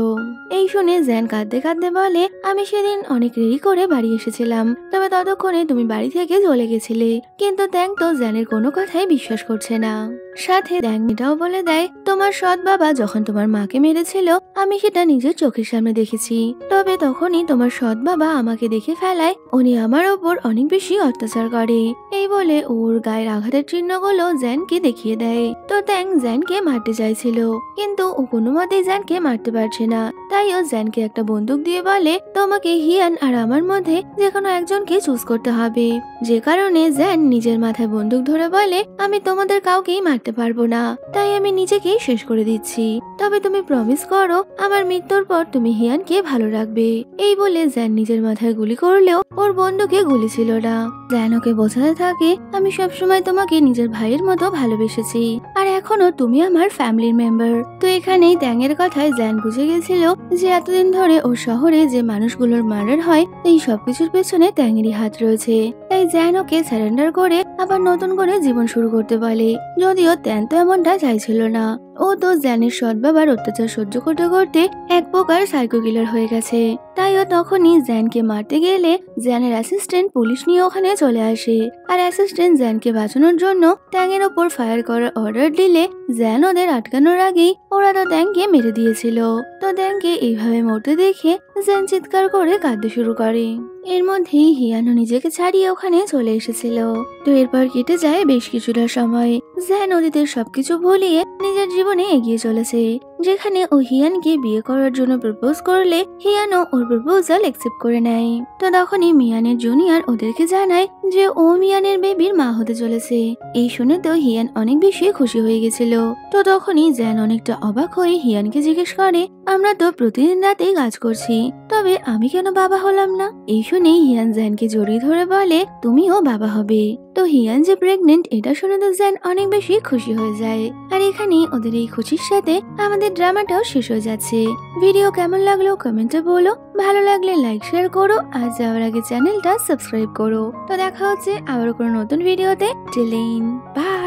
Speaker 1: এই শুনে জ্যান কাঁদতে কাঁদতে বলে আমি সেদিন অনেক রেডি করে বাড়ি এসেছিলাম, তবে ততক্ষণে তুমি বাড়ি থেকে চলে গেছিলে। কিন্তু ট্যাং তো জ্যানের কোনো কথাই বিশ্বাস করছে না। সাথে জ্যান এটাও বলে দেয় তোমার সৎ বাবা যখন তোমার মাকে মেরেছিল আমি সেটা নিজের চোখের সামনে দেখেছি। তবে তখনই তোমার সৎ বাবা আমাকে দেখে ফেলায় উনি আমার ওপর অনেক বেশি অত্যাচার করে। এই বলে ওর গায়ের আঘাতের চিহ্নগুলো জ্যানকে দেখিয়ে দেয়। তো ট্যাং জ্যানকে মারতে চাইছিল, কিন্তু ও কোনো মতেই জ্যানকে মারতে পারছে না। তাই ও জ্যানকে একটা বন্দুক দিয়ে বলে তোমাকে হিয়ান আর আমার মধ্যে যে কোনো একজনকে চুজ করতে হবে। যে কারণে জ্যান নিজের মাথায় বন্দুক ধরে বলে আমি তোমাদের কাউকেই মারতে পারবো না, তাই আমি নিজেকেই শেষ করে দিচ্ছি। তবে তুমি প্রমিস করো আমার মৃত্যুর পর তুমি হিয়ানকে ভালো রাখবে। এই বলে জ্যান নিজের মাথায় গুলি করলেও ওর বন্দুকে গুলি ছিল না। জ্যান ওকে বোঝাতে থাকে আমি সবসময় তোমাকে নিজের ভাইয়ের মতো ভালোবেসেছি, আর এখনো তুমি আমার ফ্যামিলির মেম্বার। তো এখানেই ট্যাংয়ের কথায় জ্যান বুঝে গেছিল যে এতদিন ধরে ও শহরে যে মানুষগুলোর মার্ডার হয় এই সবকিছুর পেছনে ট্যাংয়েরই হাত রয়েছে। তাই জ্যান ওকে সারেন্ডার করে আবার নতুন করে জীবন শুরু করতে বলে, যদিও ট্যাং তো এমনটা চাইছিল না। ও তো জ্যানের সৎ বাবার অত্যাচার সহ্য করতে করতে এক প্রকার সাইকো কিলার হয়ে গেছে। তাই ও তখনই জ্যানকে মারতে গেলে জ্যানের অ্যাসিস্ট্যান্ট পুলিশ নিয়ে ওখানে চলে আসে, আর অ্যাসিস্ট্যান্ট জ্যানকে বাঁচানোর জন্য ট্যাংয়ের ওপর ফায়ার করার অর্ডার দিলে জ্যান ওদের আটকানোর আগেই ওরা তো ট্যাংকে মেরে দিয়েছিল। তো ট্যাংকে এইভাবে মরতে দেখে জ্যান চিৎকার করে কাঁদতে শুরু করে। এর মধ্যেই হিয়ানও নিজেকে ছাড়িয়ে ওখানে চলে এসেছিল। তো এরপর কেটে যায় বেশ কিছুটা সময়। জ্যান অতীতের সবকিছু ভুলিয়ে নিজের জীবনে এগিয়ে চলেছে, যেখানে ও হিয়ানকে বিয়ে করার জন্য প্রপোজ করলে হিয়ানও ওর প্রপোজাল অ্যাকসেপ্ট করে নেয়। তো তখনই মিয়ানের জুনিয়র ওদেরকে জানায় যে ও মিয়ানের বেবির মা হতে চলেছে। এই শুনে তো হিয়ান অনেক বেশি খুশি হয়ে গেছিল। তো তখনই জ্যান অনেকটা অবাক হয়ে হিয়ানকে জিজ্ঞেস করে আমরা তো প্রতিদিন রাতেই কাজ করছি, তবে আমি কেন বাবা হলাম না? এই শুনেই হিয়ান জ্যানকে জড়িয়ে ধরে বলে তুমিও বাবা হবে। তো হিয়ান যে প্রেগনেন্ট এটা শুনে তো জ্যান অনেক বেশি খুশি হয়ে যায়। আর এখানেই ওদের এই খুশির সাথে আমাদের ড্রামাটাও শেষ হয়ে যাচ্ছে। ভিডিও কেমন লাগলো কমেন্টে বলো, ভালো লাগলে লাইক শেয়ার করো, আর যাওয়ার আগে চ্যানেলটা সাবস্ক্রাইব করো। তো দেখা হচ্ছে আবার কোনো নতুন ভিডিওতে। Till then by.